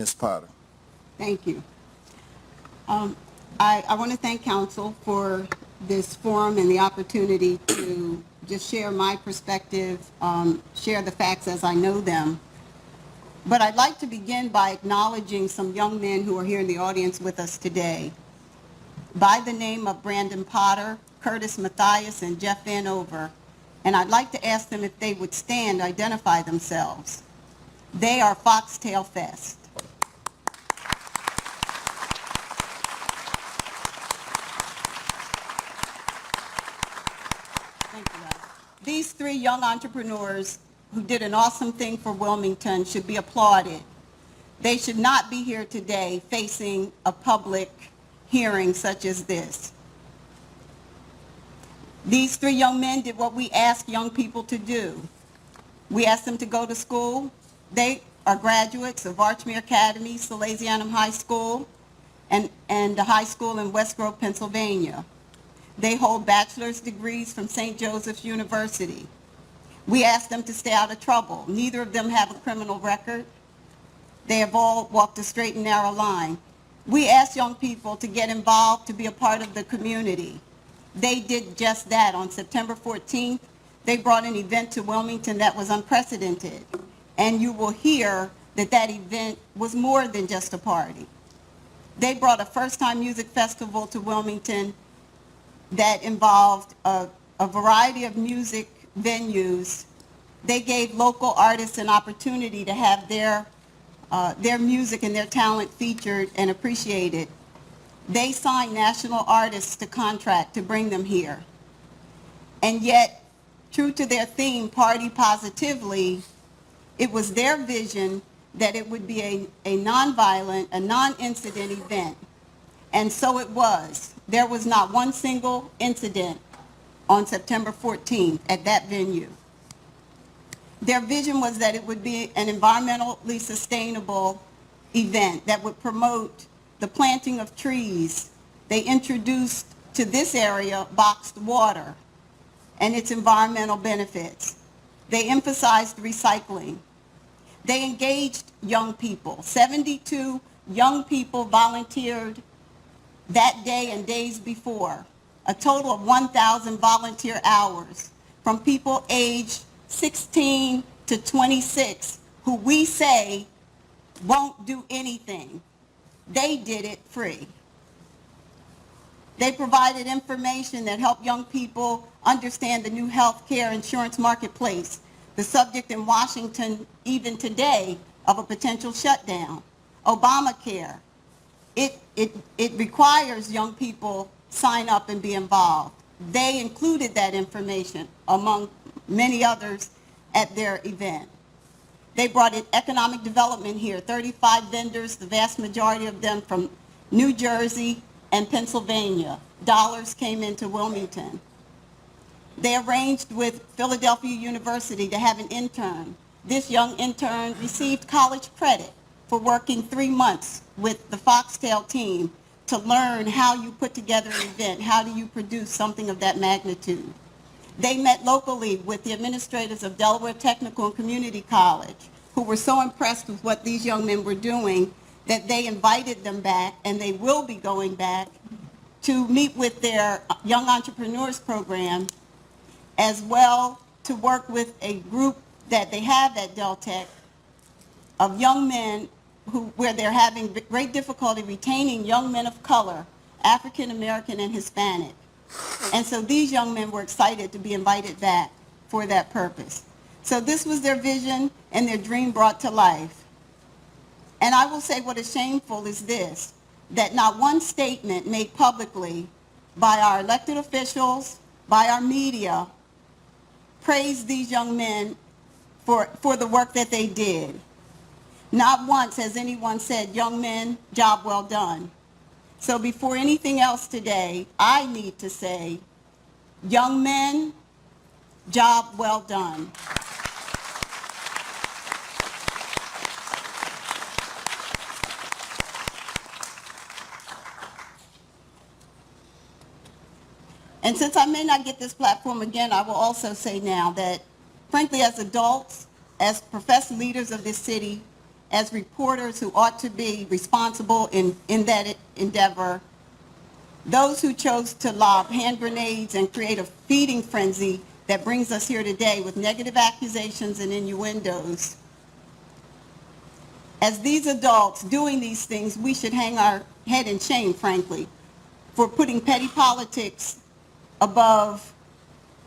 Ms. Potter. Thank you. I want to thank council for this forum and the opportunity to just share my perspective, share the facts as I know them. But I'd like to begin by acknowledging some young men who are here in the audience with us today. By the name of Brandon Potter, Curtis Mathias, and Jeff Vanover. And I'd like to ask them if they would stand, identify themselves. They are Foxtail Fest. Thank you, guys. These three young entrepreneurs who did an awesome thing for Wilmington should be applauded. They should not be here today facing a public hearing such as this. These three young men did what we ask young people to do. We asked them to go to school. They are graduates of Archmere Academy, Salesianum High School, and the high school in West Grove, Pennsylvania. They hold bachelor's degrees from St. Joseph's University. We asked them to stay out of trouble. Neither of them have a criminal record. They have all walked a straight and narrow line. We asked young people to get involved, to be a part of the community. They did just that. On September 14th, they brought an event to Wilmington that was unprecedented. And you will hear that that event was more than just a party. They brought a first-time music festival to Wilmington that involved a variety of music venues. They gave local artists an opportunity to have their music and their talent featured and appreciated. They signed national artists to contract to bring them here. And yet, true to their theme, Party Positively, it was their vision that it would be a nonviolent, a non-incident event. And so it was. There was not one single incident on September 14th at that venue. Their vision was that it would be an environmentally sustainable event that would promote the planting of trees. They introduced to this area boxed water and its environmental benefits. They emphasized recycling. They engaged young people. 72 young people volunteered that day and days before. A total of 1,000 volunteer hours from people aged 16 to 26 who we say won't do anything. They did it free. They provided information that helped young people understand the new health care insurance marketplace, the subject in Washington even today of a potential shutdown. Obamacare. It requires young people sign up and be involved. They included that information among many others at their event. They brought in economic development here, 35 vendors, the vast majority of them from New Jersey and Pennsylvania. Dollars came into Wilmington. They arranged with Philadelphia University to have an intern. This young intern received college credit for working 3 months with the Foxtail team to learn how you put together an event, how do you produce something of that magnitude. They met locally with the administrators of Delaware Technical and Community College, who were so impressed with what these young men were doing that they invited them back, and they will be going back to meet with their Young Entrepreneurs Program, as well to work with a group that they have at Del Tech of young men where they're having great difficulty retaining young men of color, African American and Hispanic. And so these young men were excited to be invited back for that purpose. So this was their vision and their dream brought to life. And I will say what is shameful is this, that not one statement made publicly by our elected officials, by our media, praised these young men for the work that they did. Not once has anyone said, young men, job well done. So before anything else today, I need to say, young men, job well done. And since I may not get this platform again, I will also say now that, frankly, as adults, as professed leaders of this city, as reporters who ought to be responsible in that endeavor, those who chose to lob hand grenades and create a feeding frenzy that brings us here today with negative accusations and innuendos. As these adults doing these things, we should hang our head in shame, frankly, for putting petty politics above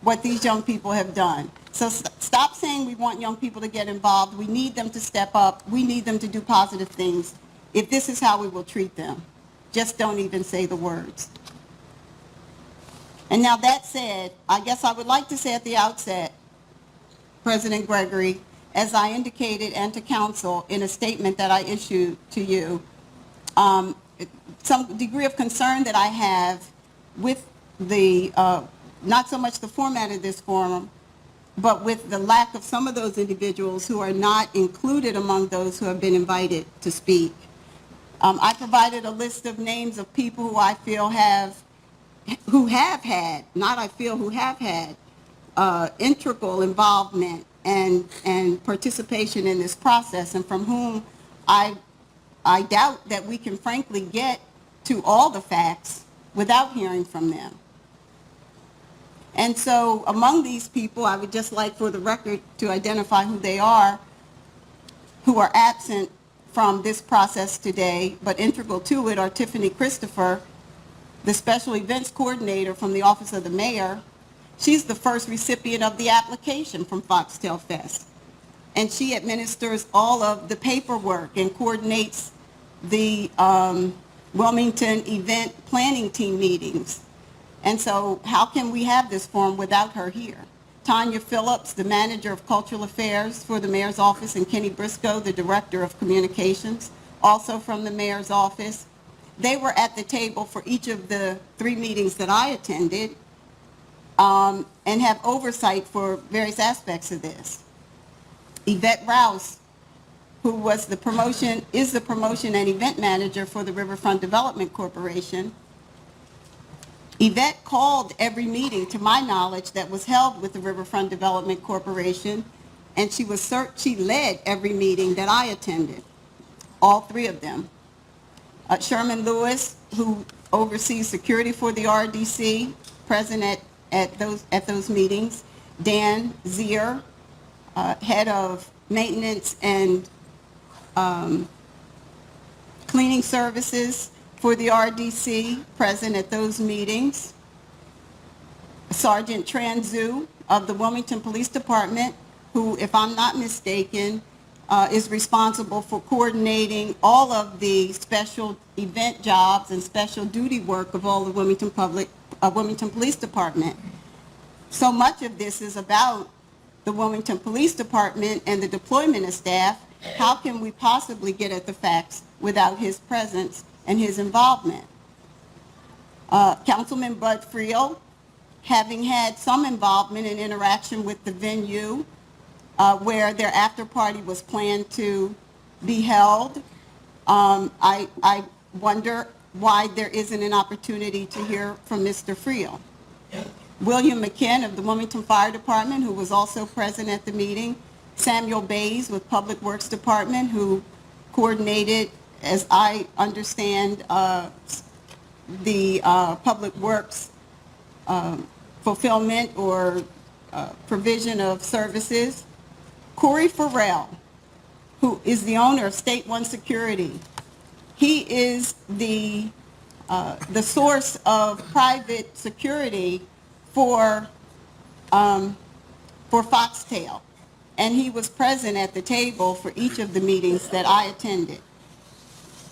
what these young people have done. So stop saying we want young people to get involved. We need them to step up. We need them to do positive things. If this is how we will treat them, just don't even say the words. And now that said, I guess I would like to say at the outset, President Gregory, as I indicated and to council in a statement that I issued to you, some degree of concern that I have with the, not so much the format of this forum, but with the lack of some of those individuals who are not included among those who have been invited to speak. I provided a list of names of people who I feel who have had integral involvement and participation in this process, and from whom I doubt that we can frankly get to all the facts without hearing from them. And so among these people, I would just like for the record to identify who they are, who are absent from this process today, but integral to it, are Tiffany Christopher, the special events coordinator from the Office of the Mayor. She's the first recipient of the application from Foxtail Fest. And she administers all of the paperwork and coordinates the Wilmington event planning team meetings. And so how can we have this forum without her here? Tanya Phillips, the manager of cultural affairs for the mayor's office, and Kenny Briscoe, the director of communications, also from the mayor's office. They were at the table for each of the 3 meetings that I attended, and have oversight for various aspects of this. Yvette Rouse, who was is the promotion and event manager for the Riverfront Development Corporation. Yvette called every meeting, to my knowledge, that was held with the Riverfront Development Corporation, and she led every meeting that I attended, all 3 of them. Sherman Lewis, who oversees security for the RDC, present at those meetings. Dan Zier, head of maintenance and cleaning services for the RDC, present at those meetings. Sergeant Tranzu of the Wilmington Police Department, who, if I'm not mistaken, is responsible for coordinating all of the special event jobs and special duty work of all the Wilmington Police Department. So much of this is about the Wilmington Police Department and the deployment of staff. How can we possibly get at the facts without his presence and his involvement? Councilman Bud Friel, having had some involvement and interaction with the venue where their after party was planned to be held, I wonder why there isn't an opportunity to hear from Mr. Friel. William McKinn of the Wilmington Fire Department, who was also present at the meeting. Samuel Bays with Public Works Department, who coordinated, as I understand, the Public Works fulfillment or provision of services. Corey Farrell, who is the owner of State One Security. He is the source of private security for Foxtail, and he was present at the table for each of the meetings that I attended.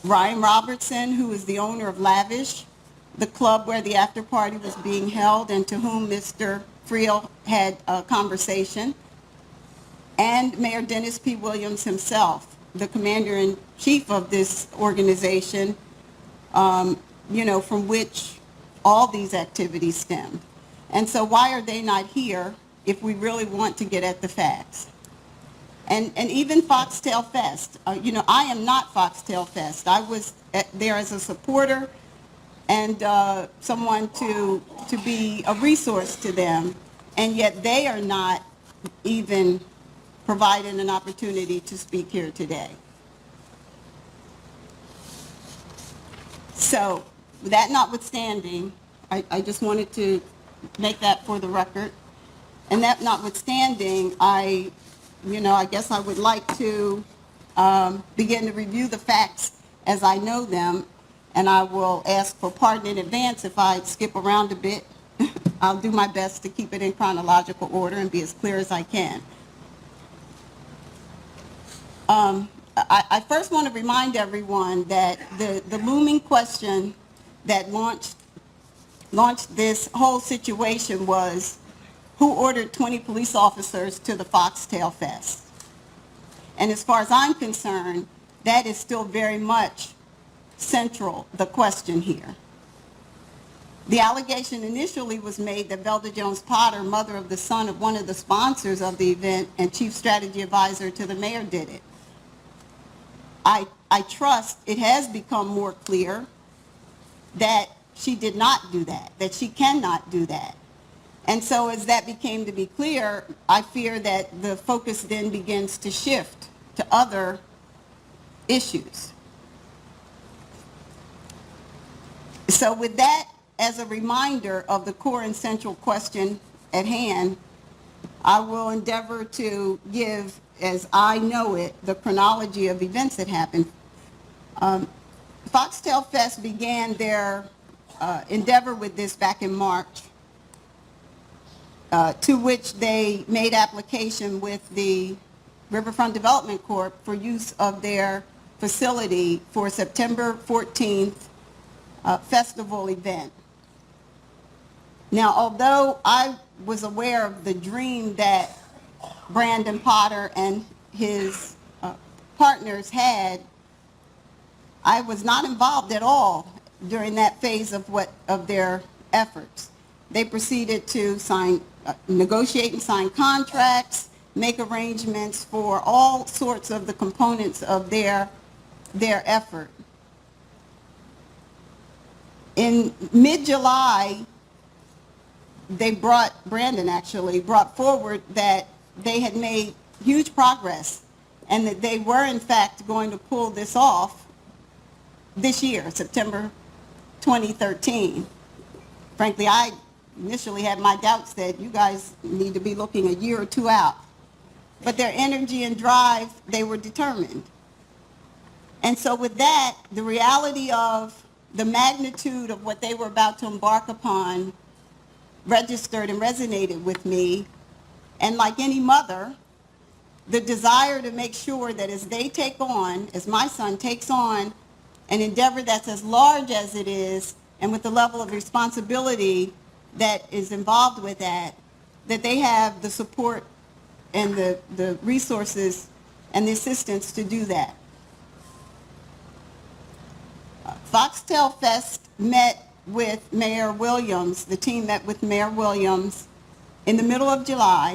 Ryan Robertson, who is the owner of Lavish, the club where the after party was being held and to whom Mr. Friel had a conversation, and Mayor Dennis P. Williams himself, the commander-in-chief of this organization, from which all these activities stem. And so why are they not here if we really want to get at the facts? And even Foxtail Fest, I am not Foxtail Fest. I was there as a supporter and someone to be a resource to them, and yet they are not even provided an opportunity to speak here today. So that notwithstanding, I just wanted to make that for the record. And that notwithstanding, I guess I would like to begin to review the facts as I know them, and I will ask for pardon in advance if I skip around a bit. I'll do my best to keep it in chronological order and be as clear as I can. I first want to remind everyone that the looming question that launched this whole situation was, who ordered 20 police officers to the Foxtail Fest? And as far as I'm concerned, that is still very much central, the question here. The allegation initially was made that Velda Jones Potter, mother of the son of one of the sponsors of the event and chief strategy advisor to the mayor, did it. I trust it has become more clear that she did not do that she cannot do that. And so as that became to be clear, I fear that the focus then begins to shift to other issues. So with that as a reminder of the core and central question at hand, I will endeavor to give, as I know it, the chronology of events that happened. Foxtail Fest began their endeavor with this back in March, to which they made application with the Riverfront Development Corp for use of their facility for September 14th festival event. Now, although I was aware of the dream that Brandon Potter and his partners had, I was not involved at all during that phase of their efforts. They proceeded to negotiate and sign contracts, make arrangements for all sorts of the components of their effort. In mid-July, Brandon actually brought forward that they had made huge progress and that they were in fact going to pull this off this year, September 2013. Frankly, I initially had my doubts that you guys need to be looking a year or two out. But their energy and drive, they were determined. And so with that, the reality of the magnitude of what they were about to embark upon registered and resonated with me. And like any mother, the desire to make sure that as they take on, as my son takes on an endeavor that's as large as it is, and with the level of responsibility that is involved with that they have the support and the resources and the assistance to do that. Foxtail Fest met with Mayor Williams, the team met with Mayor Williams in the middle of July.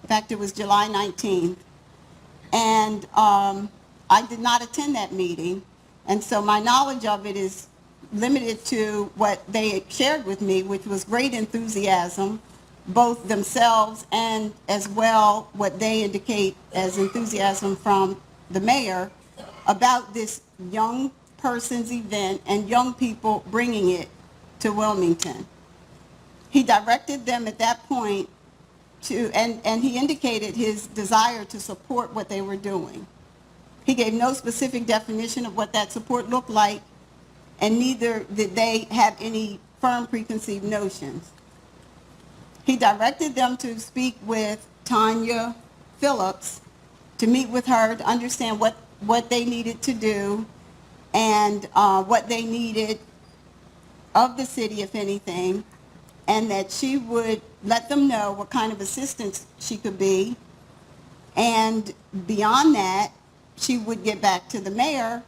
In fact, it was July 19th. And I did not attend that meeting. And so my knowledge of it is limited to what they shared with me, which was great enthusiasm, both themselves and as well what they indicate as enthusiasm from the mayor about this young person's event and young people bringing it to Wilmington. He directed them at that point to, and he indicated his desire to support what they were doing. He gave no specific definition of what that support looked like, and neither did they have any firm preconceived notions. He directed them to speak with Tanya Phillips, to meet with her to understand what they needed to do and what they needed of the city, if anything, and that she would let them know what kind of assistance she could be. And beyond that, she would get back to the mayor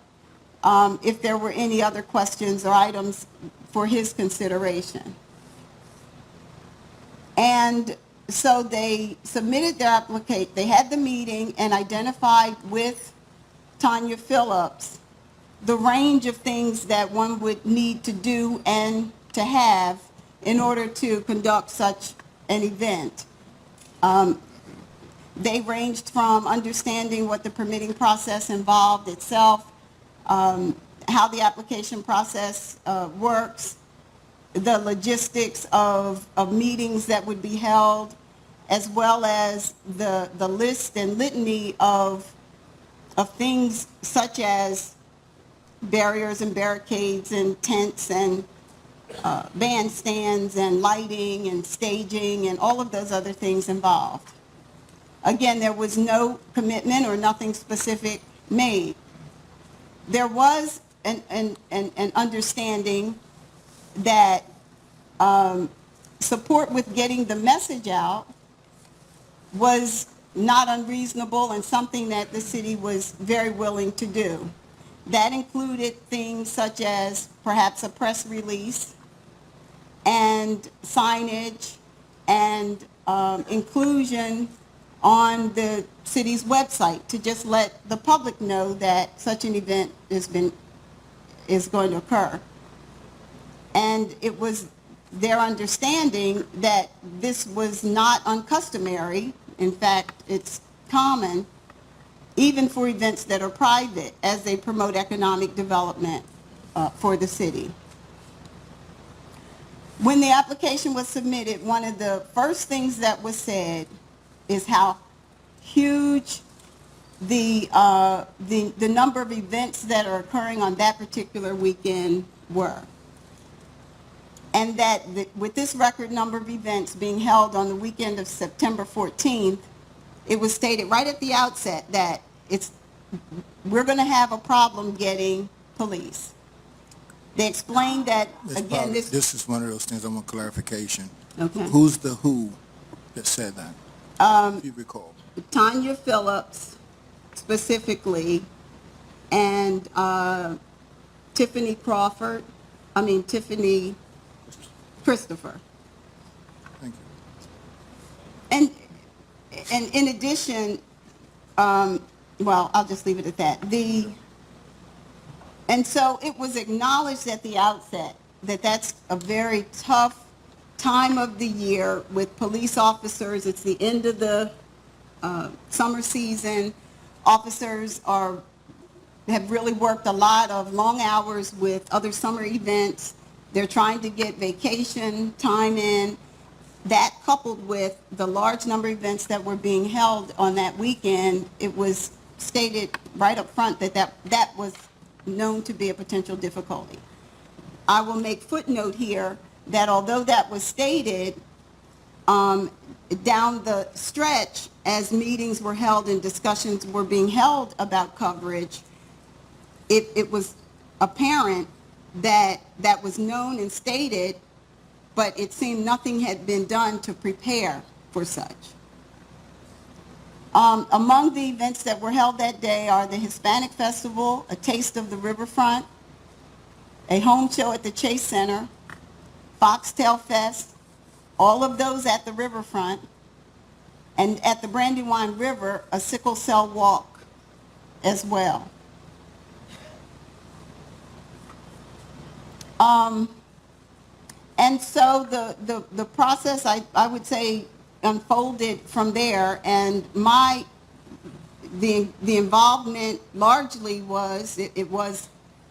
if there were any other questions or items for his consideration. And so they submitted their application. They had the meeting and identified with Tanya Phillips the range of things that one would need to do and to have in order to conduct such an event. They ranged from understanding what the permitting process involved itself, how the application process works, the logistics of meetings that would be held, as well as the list and litany of things such as barriers and barricades and tents and bandstands and lighting and staging and all of those other things involved. Again, there was no commitment or nothing specific made. There was an understanding that support with getting the message out was not unreasonable and something that the city was very willing to do. That included things such as perhaps a press release and signage and inclusion on the city's website to just let the public know that such an event is going to occur. And it was their understanding that this was not uncustomary. In fact, it's common even for events that are private as they promote economic development for the city. When the application was submitted, one of the first things that was said is how huge the number of events that are occurring on that particular weekend were. And that with this record number of events being held on the weekend of September 14th, it was stated right at the outset that we're going to have a problem getting police. They explained that, again, this is one of those things I want clarification. Okay. Who's the who that said that, if you recall? Tanya Phillips specifically, and Tiffany Christopher. Thank you. And in addition, well, I'll just leave it at that. And so it was acknowledged at the outset that that's a very tough time of the year with police officers. It's the end of the summer season. Officers have really worked a lot of long hours with other summer events. They're trying to get vacation time in. That coupled with the large number of events that were being held on that weekend, it was stated right up front that was known to be a potential difficulty. I will make footnote here that although that was stated, down the stretch as meetings were held and discussions were being held about coverage, it was apparent that was known and stated, but it seemed nothing had been done to prepare for such. Among the events that were held that day are the Hispanic Festival, A Taste of the Riverfront, a home show at the Chase Center, Foxtail Fest, all of those at the riverfront, and at the Brandywine River, a sickle cell walk as well. And so the process, I would say, unfolded from there, and the involvement largely was, it was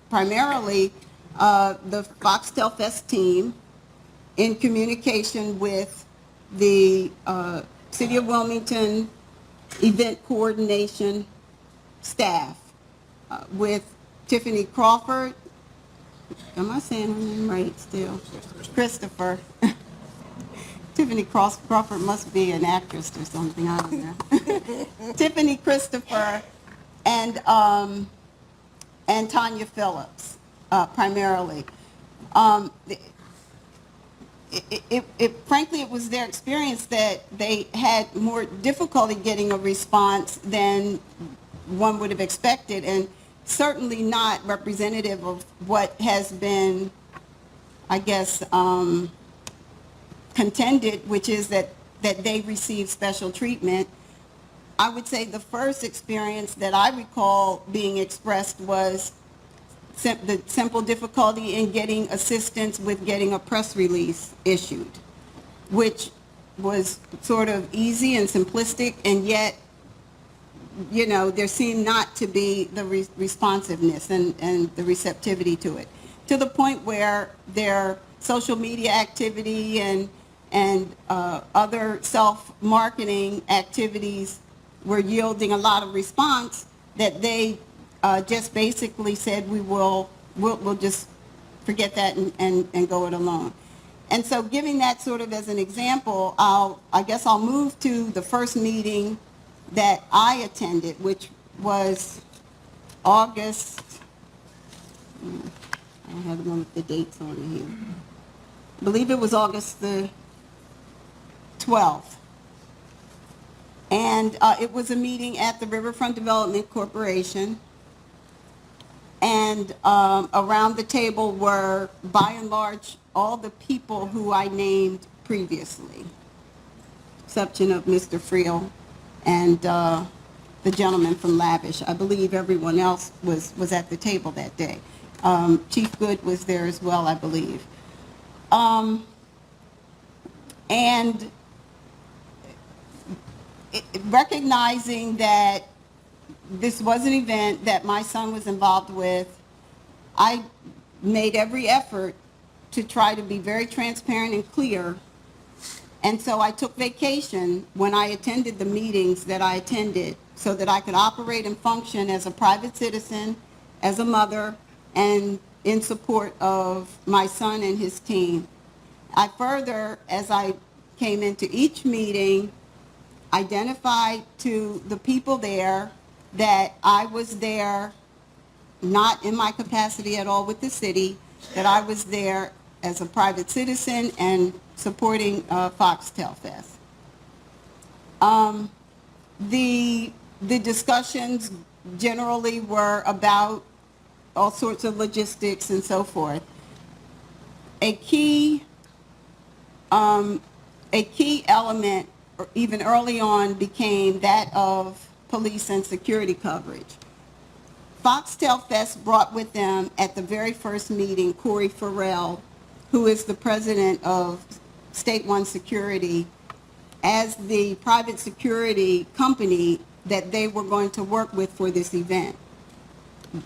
primarily the Foxtail Fest team in communication with the City of Wilmington event coordination staff, with Tiffany Crawford. Am I saying her name right still? Christopher. Tiffany Crawford must be an actress or something, I don't know. Tiffany Christopher and Tanya Phillips, primarily. Frankly, it was their experience that they had more difficulty getting a response than one would have expected, and certainly not representative of what has been, I guess, contended, which is that they receive special treatment. I would say the first experience that I recall being expressed was the simple difficulty in getting assistance with getting a press release issued, which was sort of easy and simplistic, and yet you know, there seemed not to be the responsiveness and the receptivity to it, to the point where their social media activity and other self-marketing activities were yielding a lot of response, that they just basically said, we'll just forget that and go it alone. And so giving that sort of as an example, I guess I'll move to the first meeting that I attended, which was August, I don't have the one with the dates on it here. I believe it was August the 12th. And it was a meeting at the Riverfront Development Corporation. And around the table were, by and large, all the people who I named previously, exception of Mr. Friel and the gentleman from Lavish. I believe everyone else was at the table that day. Chief Good was there as well, I believe. And recognizing that this was an event that my son was involved with, I made every effort to try to be very transparent and clear. And so I took vacation when I attended the meetings that I attended so that I could operate and function as a private citizen, as a mother, and in support of my son and his team. I further, as I came into each meeting, identified to the people there that I was there not in my capacity at all with the city, that I was there as a private citizen and supporting Foxtail Fest. The discussions generally were about all sorts of logistics and so forth. A key element, even early on, became that of police and security coverage. Foxtail Fest brought with them at the very first meeting Corey Farrell, who is the president of State One Security, as the private security company that they were going to work with for this event.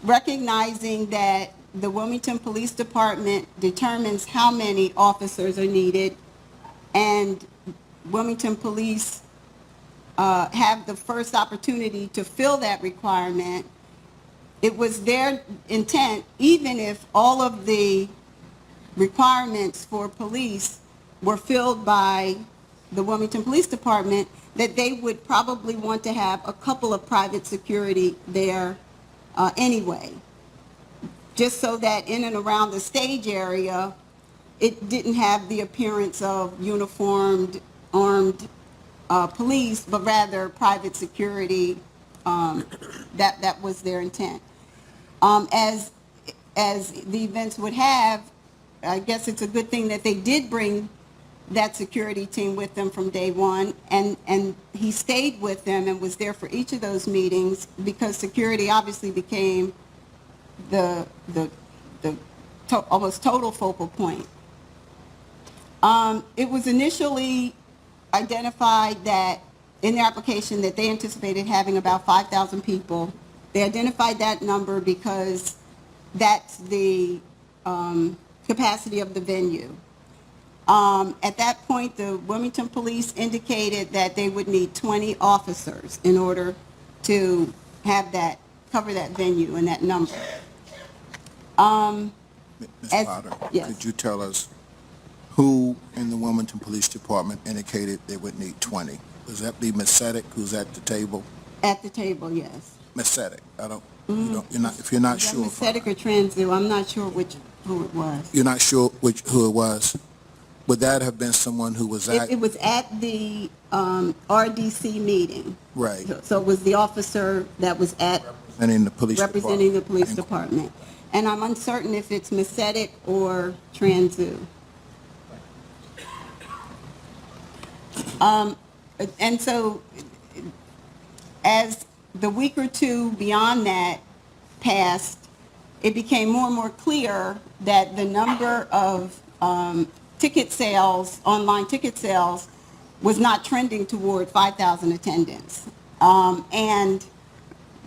Recognizing that the Wilmington Police Department determines how many officers are needed, and Wilmington Police have the first opportunity to fill that requirement, it was their intent, even if all of the requirements for police were filled by the Wilmington Police Department, that they would probably want to have a couple of private security there anyway, just so that in and around the stage area, it didn't have the appearance of uniformed, armed police, but rather private security. That was their intent. As the events would have, I guess it's a good thing that they did bring that security team with them from day one, and he stayed with them and was there for each of those meetings, because security obviously became the almost total focal point. It was initially identified that in their application that they anticipated having about 5,000 people. They identified that number because that's the capacity of the venue. At that point, the Wilmington Police indicated that they would need 20 officers in order to have that, cover that venue and that number. Ms. Potter, yes. could you tell us who in the Wilmington Police Department indicated they would need 20? Was that be Ms. Sedek, who's at the table? At the table, yes. Ms. Sedek, you're not, if you're not sure. Ms. Sedek or Transu, I'm not sure who it was. You're not sure who it was? Would that have been someone who was at? It was at the RDC meeting. Right. So it was the officer that was at Representing the police department. representing the police department. And I'm uncertain if it's Ms. Sedek or Transu. And so as the week or two beyond that passed, it became more and more clear that the number of ticket sales, online ticket sales, was not trending toward 5,000 attendance. And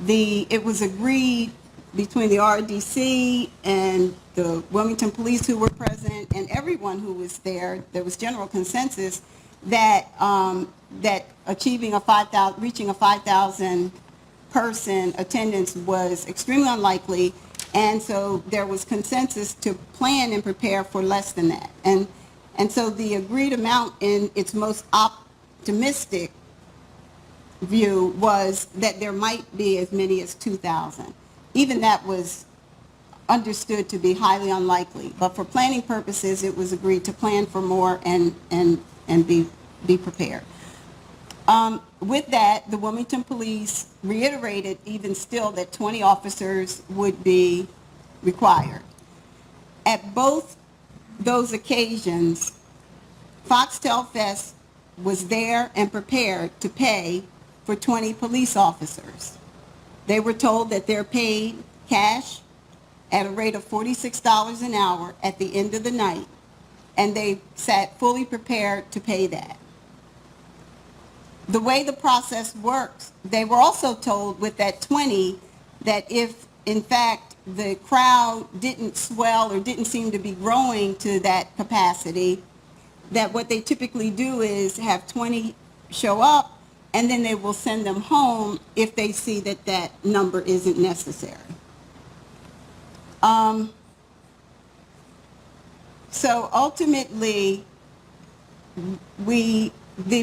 It was agreed between the RDC and the Wilmington Police who were present and everyone who was there, there was general consensus that, that reaching a 5,000 person attendance was extremely unlikely, and so there was consensus to plan and prepare for less than that. And so the agreed amount in its most optimistic view was that there might be as many as 2,000. Even that was understood to be highly unlikely, but for planning purposes, it was agreed to plan for more and be prepared. With that, the Wilmington Police reiterated even still that 20 officers would be required. At both those occasions, Foxtel Fest was there and prepared to pay for 20 police officers. They were told that they're paid cash at a rate of $46 an hour at the end of the night, and they sat fully prepared to pay that. The way the process works, they were also told with that 20 that if, in fact, the crowd didn't swell or didn't seem to be growing to that capacity, that what they typically do is have 20 show up, and then they will send them home if they see that that number isn't necessary. So ultimately, the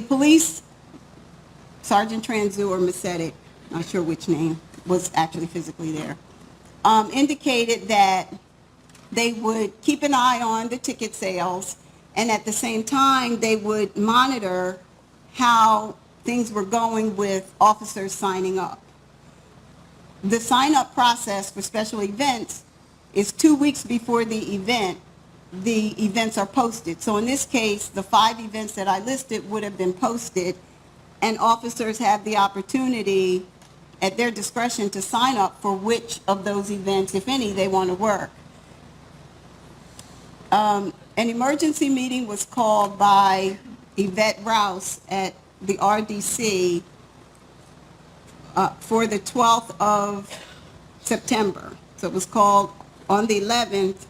police, Sergeant Transu or Macetic, not sure which name, was actually physically there, indicated that they would keep an eye on the ticket sales, and at the same time, they would monitor how things were going with officers signing up. The sign-up process for special events is 2 weeks before the events are posted. So in this case, the 5 events that I listed would have been posted, and officers have the opportunity at their discretion to sign up for which of those events, if any, they want to work. An emergency meeting was called by Yvette Rouse at the RDC for the 12th of September. So it was called on the 11th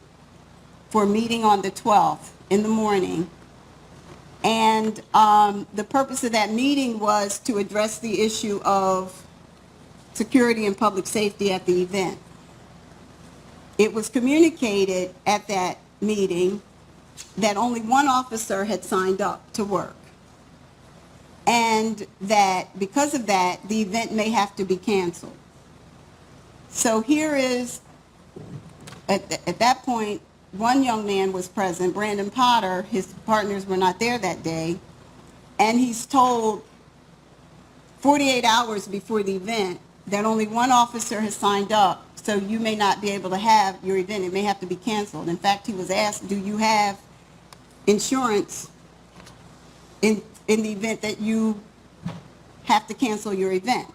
for a meeting on the 12th in the morning. And the purpose of that meeting was to address the issue of security and public safety at the event. It was communicated at that meeting that only one officer had signed up to work, and that because of that, the event may have to be canceled. So here is, at that point, one young man was present, Brandon Potter. His partners were not there that day, and he's told 48 hours before the event that only one officer has signed up, so you may not be able to have your event. It may have to be canceled. In fact, he was asked, do you have insurance in the event that you have to cancel your event?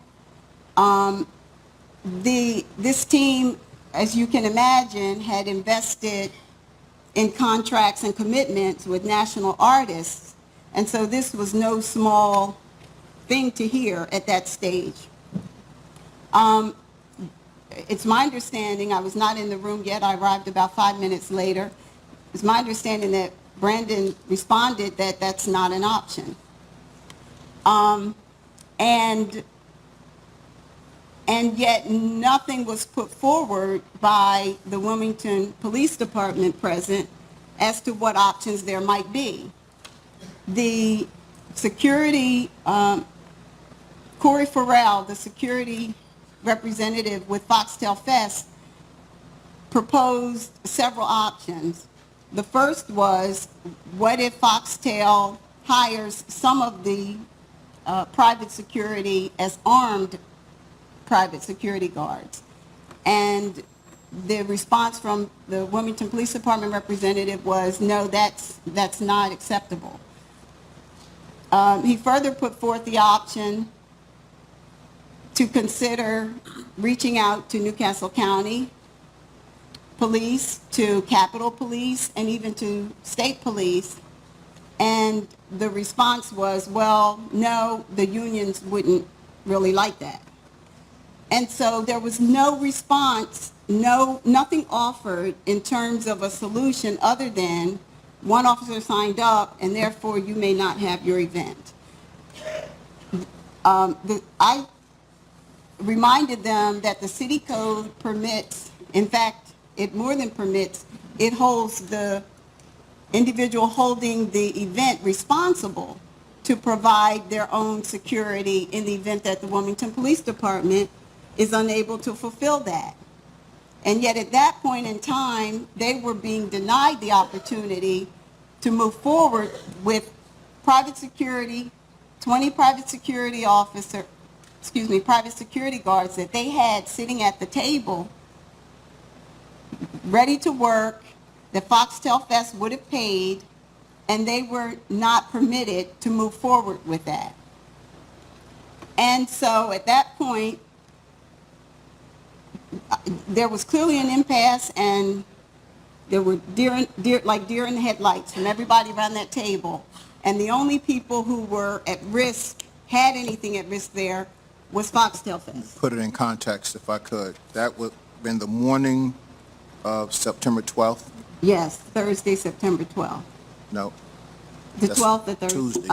This team, as you can imagine, had invested in contracts and commitments with national artists, and so this was no small thing to hear at that stage. It's my understanding, I was not in the room yet, I arrived about 5 minutes later. It's my understanding that Brandon responded that that's not an option. And yet nothing was put forward by the Wilmington Police Department present as to what options there might be. The security, Corey Farrell, the security representative with Foxtel Fest, proposed several options. The first was, what if Foxtel hires some of the private security as armed private security guards? And the response from the Wilmington Police Department representative was, no, that's not acceptable. He further put forth the option to consider reaching out to Newcastle County Police, to Capitol Police, and even to state police. And the response was, well, no, the unions wouldn't really like that. And so there was no response, nothing offered in terms of a solution other than one officer signed up and therefore you may not have your event. I reminded them that the city code permits, in fact, it more than permits, it holds the individual holding the event responsible to provide their own security in the event that the Wilmington Police Department is unable to fulfill that. And yet at that point in time, they were being denied the opportunity to move forward with private security, 20 private security private security guards that they had sitting at the table, ready to work, that Foxtail Fest would have paid, and they were not permitted to move forward with that. And so at that point, there was clearly an impasse, and there were like deer in the headlights from everybody around that table. And the only people who were at risk, had anything at risk there, was Foxtail Fest. Put it in context, if I could. That would have been the morning of September 12th? Yes, Thursday, September 12th. No. The That's 12th or Thursday? Tuesday.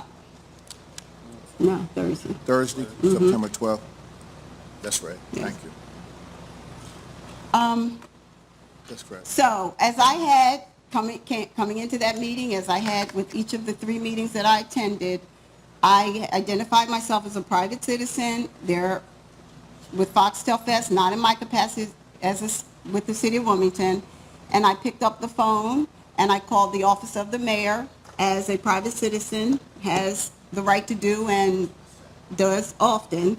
No, Thursday. Thursday, September 12th? That's right. Yes. Thank you. That's correct. So, as I had, coming into that meeting, as I had with each of the 3 meetings that I attended, I identified myself as a private citizen there with Foxtail Fest, not in my capacity with the city of Wilmington, and I picked up the phone and I called the office of the mayor, as a private citizen has the right to do and does often,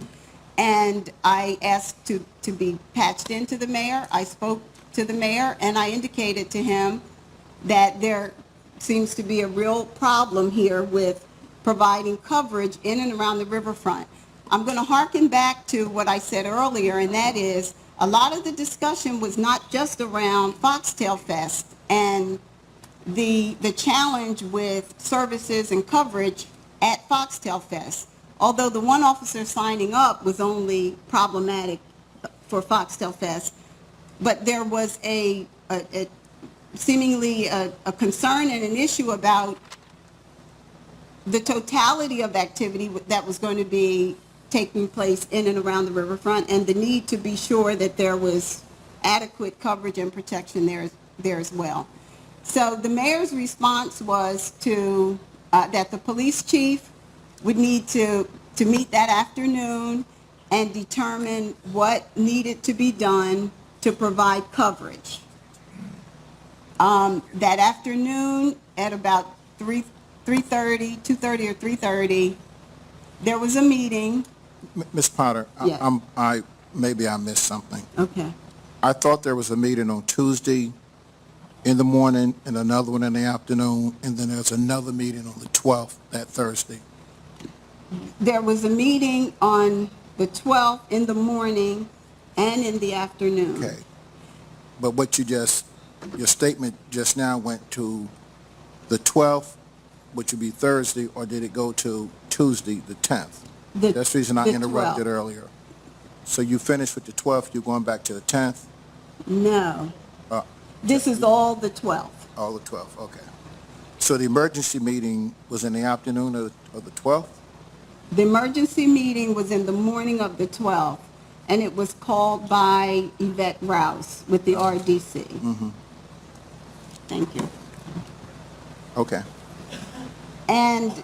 and I asked to be patched into the mayor. I spoke to the mayor and I indicated to him that there seems to be a real problem here with providing coverage in and around the riverfront. I'm going to harken back to what I said earlier, and that is a lot of the discussion was not just around Foxtail Fest and the challenge with services and coverage at Foxtail Fest. Although the one officer signing up was only problematic for Foxtail Fest, but there was seemingly a concern and an issue about the totality of activity that was going to be taking place in and around the riverfront, and the need to be sure that there was adequate coverage and protection there as well. So the mayor's response was that the police chief would need to meet that afternoon and determine what needed to be done to provide coverage. That afternoon at about 2:30 or 3:30, there was a meeting. Ms. Potter, Yes. Maybe I missed something. Okay. I thought there was a meeting on Tuesday in the morning and another one in the afternoon, and then there's another meeting on the 12th, that Thursday. There was a meeting on the 12th in the morning and in the afternoon. Okay. But your statement just now went to the 12th, which would be Thursday, or did it go to Tuesday, the 10th? That's the reason I the interrupted 12th. earlier. So you finished with the 12th, you're going back to the 10th? No. This is all the 12th. All the 12th, okay. So the emergency meeting was in the afternoon of the 12th? The emergency meeting was in the morning of the 12th, and it was called by Yvette Rouse with the RDC. Mm-hmm. Thank you. Okay. And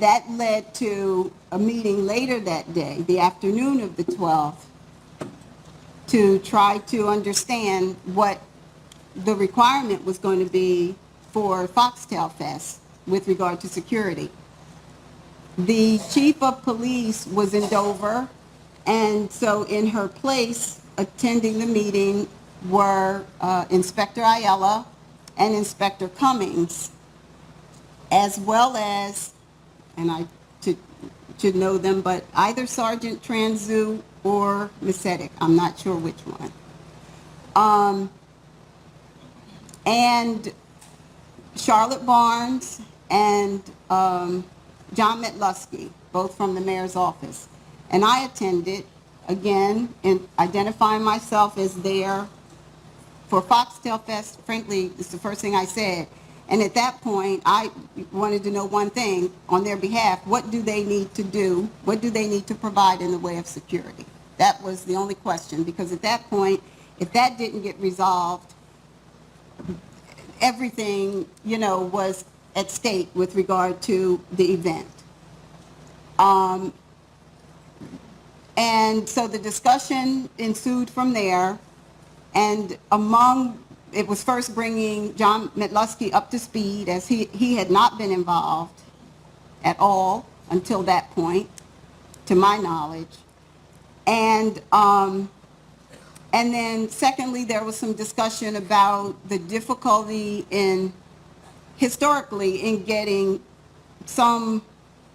that led to a meeting later that day, the afternoon of the 12th, to try to understand what the requirement was going to be for Foxtail Fest with regard to security. The chief of police was in Dover, and so in her place, attending the meeting were Inspector Ayala and Inspector Cummings, as well as, and I should know them, but either Sergeant Tranzu or Misetic, I'm not sure which one. And Charlotte Barnes and John Metlusky, both from the mayor's office. And I attended, again, and identifying myself as there for Foxtail Fest. Frankly, it's the first thing I said. And at that point, I wanted to know one thing on their behalf: what do they need to do? What do they need to provide in the way of security? That was the only question, because at that point, if that didn't get resolved, everything, was at stake with regard to the event. And so the discussion ensued from there, and it was first bringing John Metlusky up to speed, as he had not been involved at all until that point, to my knowledge. And then secondly, there was some discussion about the difficulty historically in getting some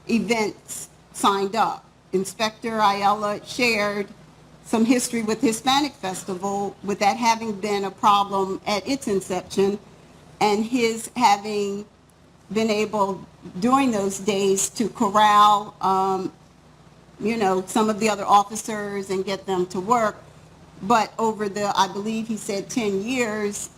events signed up. Inspector Ayala shared some history with Hispanic Festival, with that having been a problem at its inception, and his having been able during those days to corral, some of the other officers and get them to work. But over I believe he said 10 years,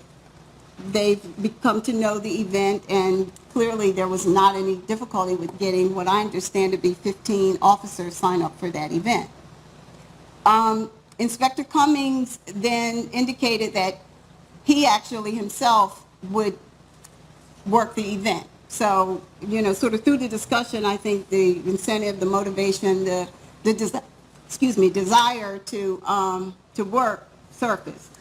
they've come to know the event, and clearly there was not any difficulty with getting what I understand to be 15 officers sign up for that event. Inspector Cummings then indicated that he actually himself would work the event. So, sort of through the discussion, I think the incentive, the motivation, the desire to work surfaced.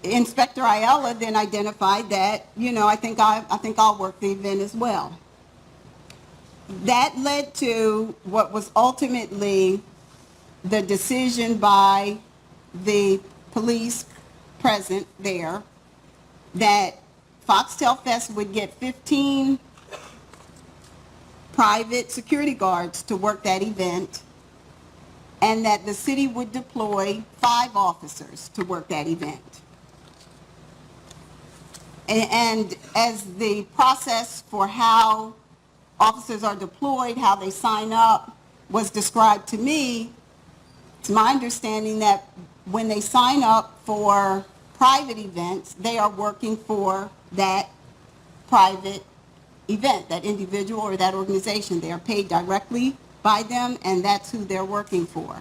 Inspector Ayala then identified that, I think I'll work the event as well. That led to what was ultimately the decision by the police present there that Foxtail Fest would get 15 private security guards to work that event, and that the city would deploy 5 officers to work that event. And as the process for how officers are deployed, how they sign up, was described to me, it's my understanding that when they sign up for private events, they are working for that private event, that individual or that organization. They are paid directly by them, and that's who they're working for.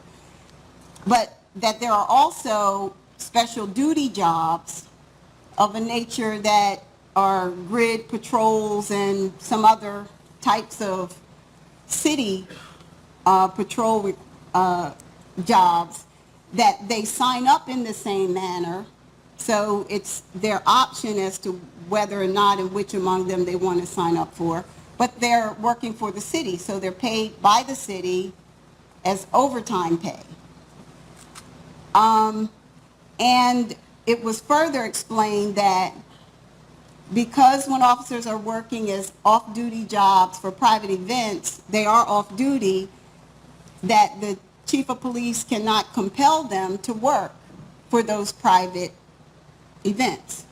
But that there are also special duty jobs of a nature that are grid patrols and some other types of city patrol jobs, that they sign up in the same manner. So it's their option as to whether or not and which among them they want to sign up for. But they're working for the city, so they're paid by the city as overtime pay. And it was further explained that because when officers are working as off-duty jobs for private events, they are off-duty, that the chief of police cannot compel them to work for those private events.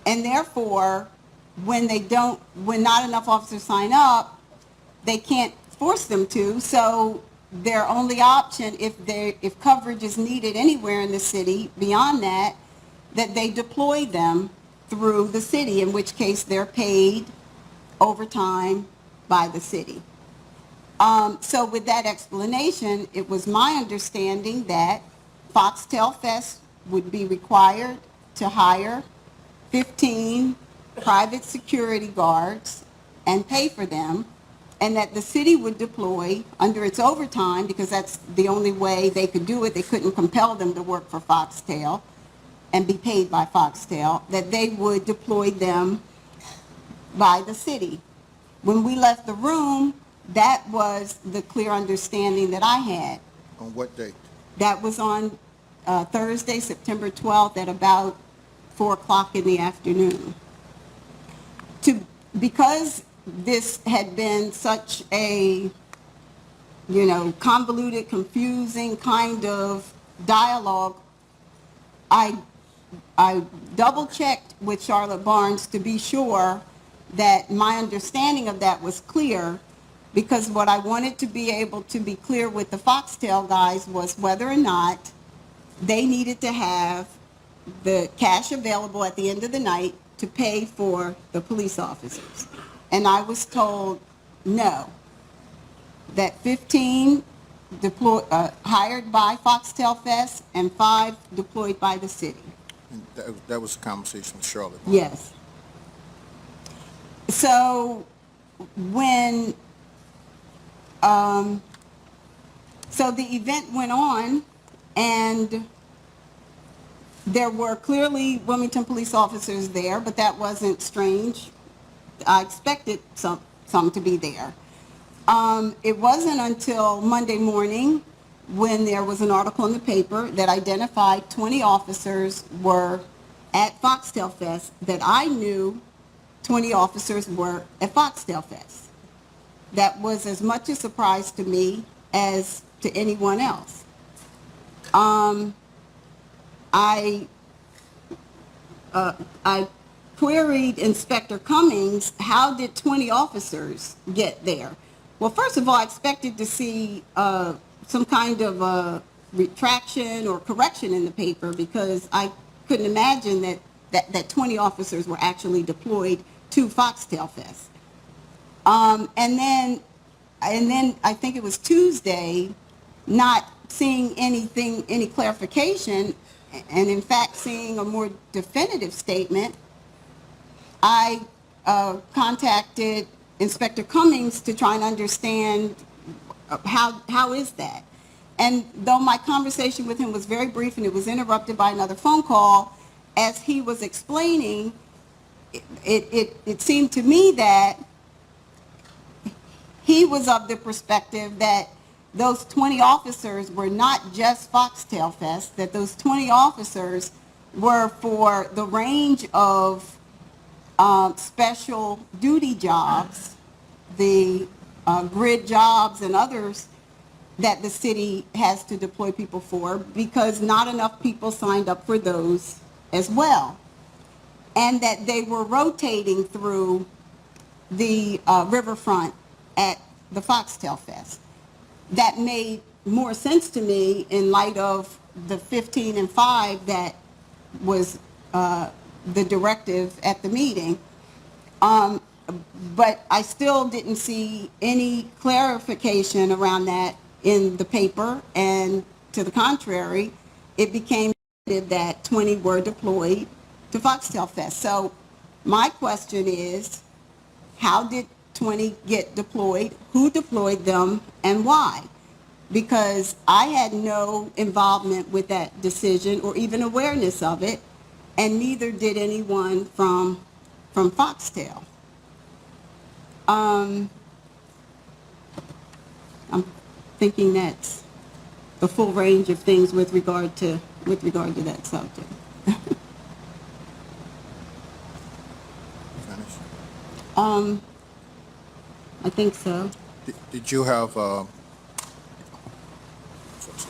And therefore, when not enough officers sign up, they can't force them to. So their only option, if coverage is needed anywhere in the city beyond that they deploy them through the city, in which case they're paid overtime by the city. So with that explanation, it was my understanding that Foxtail Fest would be required to hire 15 private security guards and pay for them, and that the city would deploy under its overtime, because that's the only way they could do it. They couldn't compel them to work for Foxtail and be paid by Foxtail, that they would deploy them by the city. When we left the room, that was the clear understanding that I had. On what date? That was on Thursday, September 12th at about 4 o'clock in the afternoon. Because this had been such a, convoluted, confusing kind of dialogue, I double-checked with Charlotte Barnes to be sure that my understanding of that was clear, because what I wanted to be able to be clear with the Foxtel guys was whether or not they needed to have the cash available at the end of the night to pay for the police officers. And I was told no, that 15 hired by Foxtel Fest and 5 deployed by the city. And that was the conversation with Charlotte. Yes. So when, so the event went on, and there were clearly Wilmington police officers there, but that wasn't strange. I expected some to be there. It wasn't until Monday morning when there was an article in the paper that identified 20 officers were at Foxtel Fest that I knew 20 officers were at Foxtel Fest. That was as much a surprise to me as to anyone else. I queried Inspector Cummings, how did 20 officers get there? Well, first of all, I expected to see some kind of a retraction or correction in the paper, because I couldn't imagine that 20 officers were actually deployed to Foxtel Fest. And then I think it was Tuesday, not seeing anything, any clarification, and in fact seeing a more definitive statement, I contacted Inspector Cummings to try and understand how is that. And though my conversation with him was very brief and it was interrupted by another phone call, as he was explaining, it seemed to me that he was of the perspective that those 20 officers were not just Foxtel Fest, that those 20 officers were for the range of special duty jobs, the grid jobs and others that the city has to deploy people for, because not enough people signed up for those as well. And that they were rotating through the riverfront at the Foxtel Fest. That made more sense to me in light of the 15 and 5 that was the directive at the meeting. But I still didn't see any clarification around that in the paper, and to the contrary, it became that 20 were deployed to Foxtel Fest. So my question is, how did 20 get deployed? Who deployed them, and why? Because I had no involvement with that decision or even awareness of it, and neither did anyone from Foxtel. I'm thinking that's the full range of things with regard to that subject. Finish. I think so. Did you have, do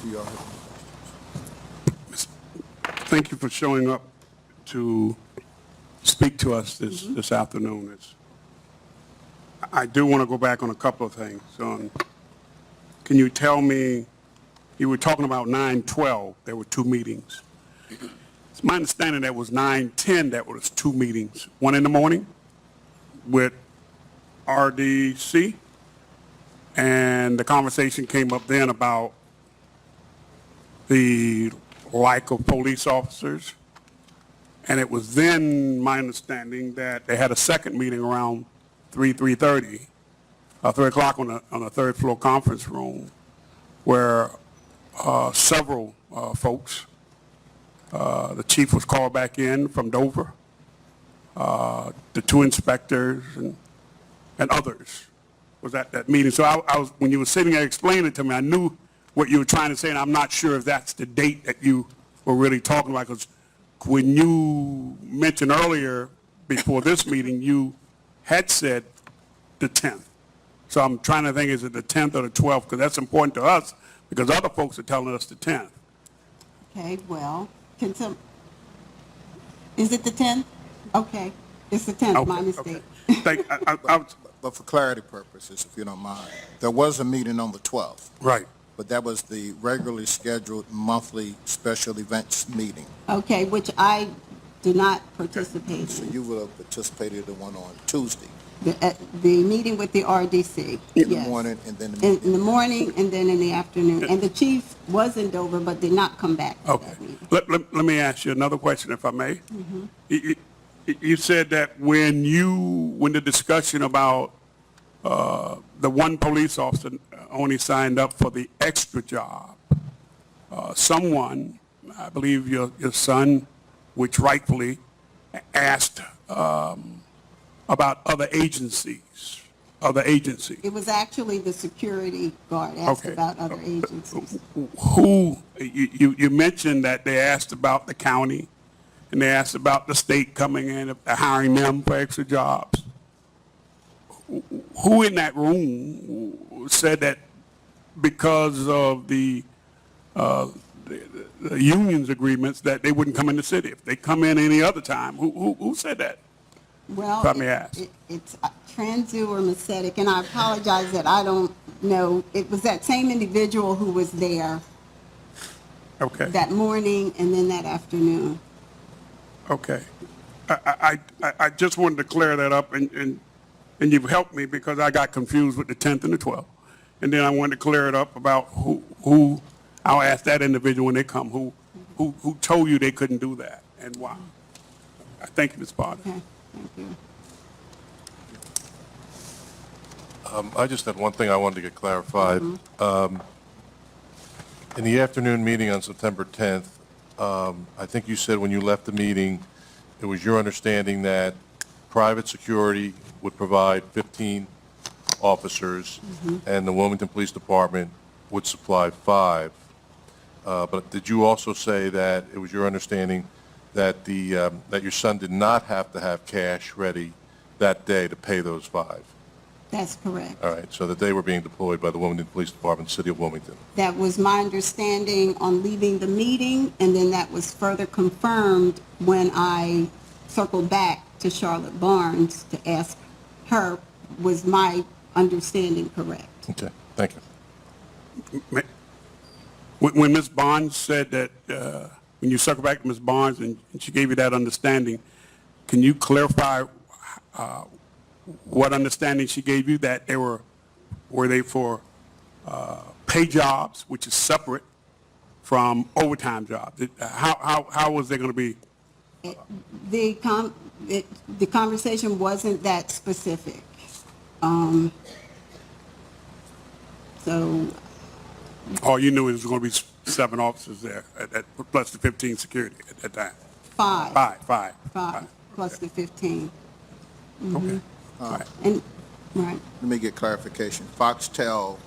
y'all have any questions? Thank you for showing up to speak to us this afternoon. I do want to go back on a couple of things. Can you tell me, you were talking about 9/12, there were 2 meetings. It's my understanding that was 9/10, that was 2 meetings. One in the morning with RDC, and the conversation came up then about the lack of police officers. And it was then my understanding that they had a second meeting around 3:30, 3 o'clock on the 3rd floor conference room, where several folks, the chief was called back in from Dover, the 2 inspectors and others was at that meeting. So I was, when you were sitting there explaining it to me, I knew what you were trying to say, and I'm not sure if that's the date that you were really talking about, because when you mentioned earlier before this meeting, you had said the 10th. So I'm trying to think, is it the 10th or the 12th? Because that's important to us, because other folks are telling us the 10th. Okay, well, is it the 10th? Okay, it's the 10th, my mistake. Okay. But for clarity purposes, if you don't mind, there was a meeting on the 12th, Right. but that was the regularly scheduled monthly special events meeting. Okay, which I did not participate So in. you would have participated in the one on Tuesday The meeting with the RDC, in the yes. morning and then the In meeting. the morning and then in the afternoon. And the chief was in Dover, but did not come back to Okay. that meeting. Let me ask you another question, if I may. You said that when the discussion about the one police officer only signed up for the extra job, someone, I believe your son, which rightfully asked about other agencies. It was actually the security guard asked Okay. about other agencies. You mentioned that they asked about the county and they asked about the state coming in, hiring them for extra jobs. Who in that room said that because of the union's agreements that they wouldn't come in the city? If they come in any other time, who said that? Well, If I may ask. it's Transu or Macetic, and I apologize that I don't know. It was that same individual who was there Okay. that morning and then that afternoon. Okay. I just wanted to clear that up, and you've helped me because I got confused with the 10th and the 12th. And then I wanted to clear it up about who I'll ask that individual when they come, who told you they couldn't do that and why. Thank you, Ms. Potter. Okay, thank you. I just had one thing I wanted to get clarified. In the afternoon meeting on September 10th, I think you said when you left the meeting, it was your understanding that private security would provide 15 officers, and the Wilmington Police Department would supply 5. But did you also say that it was your understanding that that your son did not have to have cash ready that day to pay those 5? That's correct. All right, so that they were being deployed by the Wilmington Police Department, City of Wilmington. That was my understanding on leaving the meeting, and then that was further confirmed when I circled back to Charlotte Barnes to ask her, was my understanding correct? Okay, thank you. When Ms. Barnes said that, when you circle back to Ms. Barnes and she gave you that understanding, can you clarify what understanding she gave you, that they were they for pay jobs, which is separate from overtime jobs? How was they going to be? The conversation wasn't that specific. So, All you knew was going to be 7 officers there, plus the 15 security at that time. five Five. plus the 15. Okay. All right. And, right. Let me get clarification. Foxtel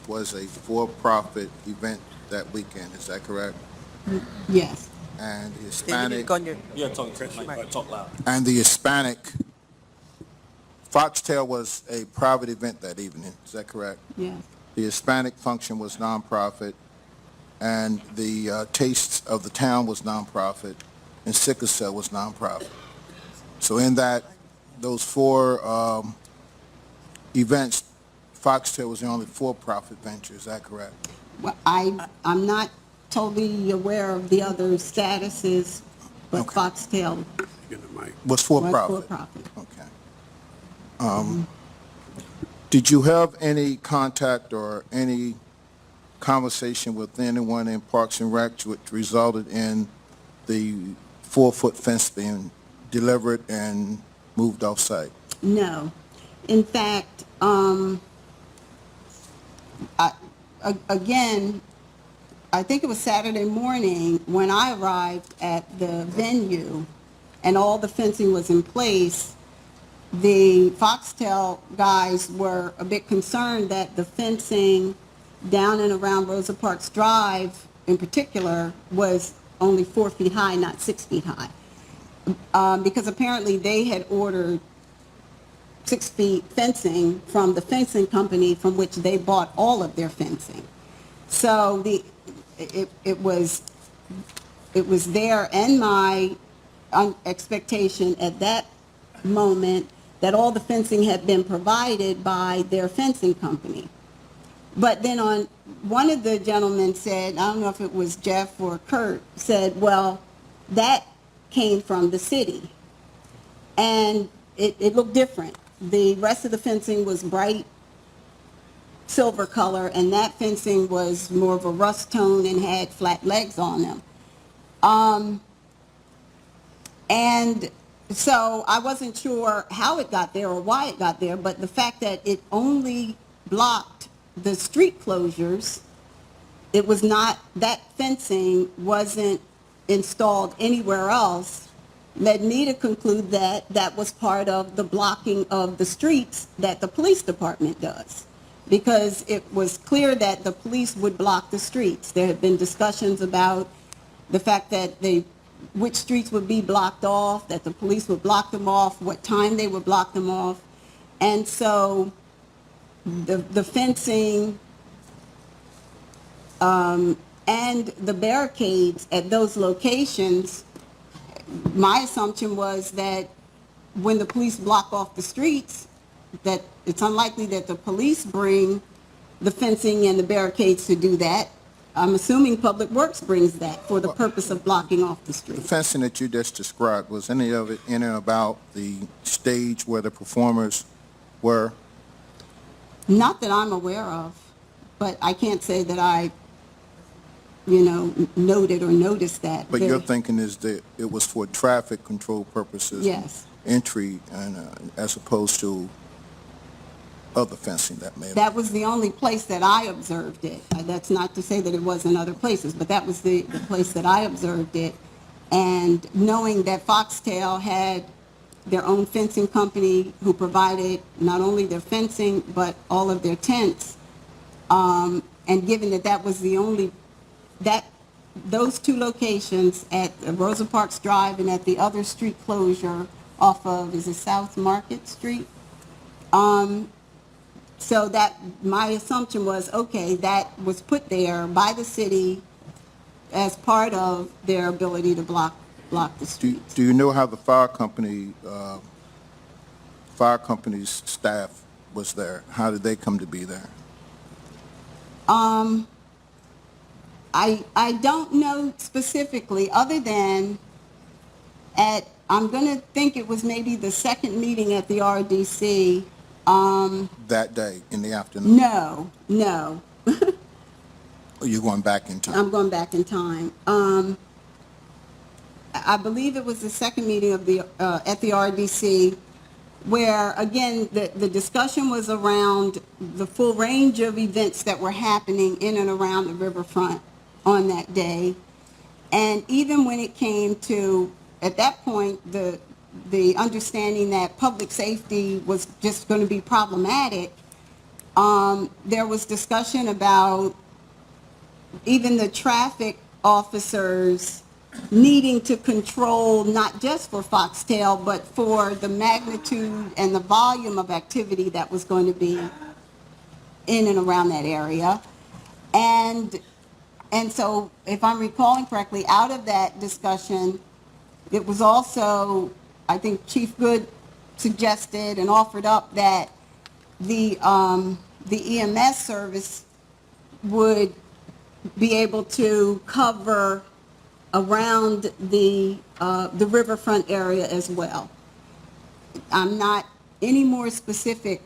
was a for-profit event that weekend, is that correct? Yes. And the David, you Hispanic, go on your, yeah, talk loud. and the Hispanic, Foxtel was a private event that evening, is that correct? Yes. The Hispanic function was nonprofit, and the Tastes of the Town was nonprofit, and Sickle Cell was nonprofit. So in those 4 events, Foxtel was the only for-profit venture, is that correct? Well, I'm not totally aware of the other statuses, but Okay. Foxtel Get the mic. Was was for-profit? for-profit. Okay. Did you have any contact or any conversation with anyone in Parks and Rec which resulted in the 4-foot fence being delivered and moved off-site? No. In fact, again, I think it was Saturday morning when I arrived at the venue and all the fencing was in place. The Foxtel guys were a bit concerned that the fencing down and around Rosa Parks Drive in particular was only 4 feet high, not 6 feet high. Because apparently they had ordered 6 feet fencing from the fencing company from which they bought all of their fencing. So it was their and my expectation at that moment that all the fencing had been provided by their fencing company. But then one of the gentlemen said, I don't know if it was Jeff or Kurt, said, well, that came from the city. And it looked different. The rest of the fencing was bright silver color, and that fencing was more of a rust tone and had flat legs on them. And so I wasn't sure how it got there or why it got there, but the fact that it only blocked the street closures, it was not, that fencing wasn't installed anywhere else, led me to conclude that that was part of the blocking of the streets that the police department does. Because it was clear that the police would block the streets. There had been discussions about the fact that which streets would be blocked off, that the police would block them off, what time they would block them off. And so the fencing and the barricades at those locations, my assumption was that when the police block off the streets, that it's unlikely that the police bring the fencing and the barricades to do that. I'm assuming Public Works brings that for the purpose of blocking off the The street. fencing that you just described, was any of it in and about the stage where the performers were? Not that I'm aware of, but I can't say that I, noted or noticed that. But your thinking is that it was for traffic control purposes? Yes. Entry, and as opposed to other fencing that may have... That was the only place that I observed it. That's not to say that it wasn't other places, but that was the place that I observed it. And knowing that Foxtail had their own fencing company who provided not only their fencing, but all of their tents, and given that that was the only, those two locations at Rosa Parks Drive and at the other street closure off of, is it South Market Street? So that, my assumption was, okay, that was put there by the city as part of their ability to block the streets. Do you know how the fire company's staff was there? How did they come to be there? I don't know specifically, other than I'm going to think it was maybe the second meeting at the RDC. That day, in the afternoon? No. Or you're going back in time? I'm going back in time. I believe it was the second meeting of at the RDC, where, again, the discussion was around the full range of events that were happening in and around the riverfront on that day. And even when it came to, at that point, the understanding that public safety was just going to be problematic, there was discussion about even the traffic officers needing to control, not just for Foxtail, but for the magnitude and the volume of activity that was going to be in and around that area. And so, if I'm recalling correctly, out of that discussion, it was also, I think Chief Good suggested and offered up that the EMS service would be able to cover around the riverfront area as well. I'm not any more specific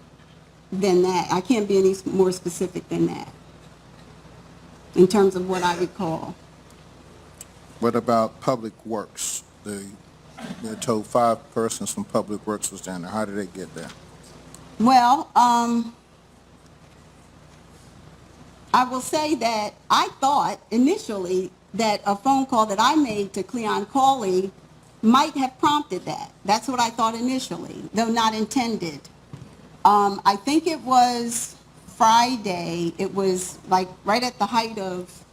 than that. I can't be any more specific than that in terms of what I recall. What about Public Works? They're told 5 persons from Public Works was down there. How did they get there? Well, I will say that I thought initially that a phone call that I made to Cleon Cawley might have prompted that. That's what I thought initially, though not intended. I think it was Friday. It was like right at the height of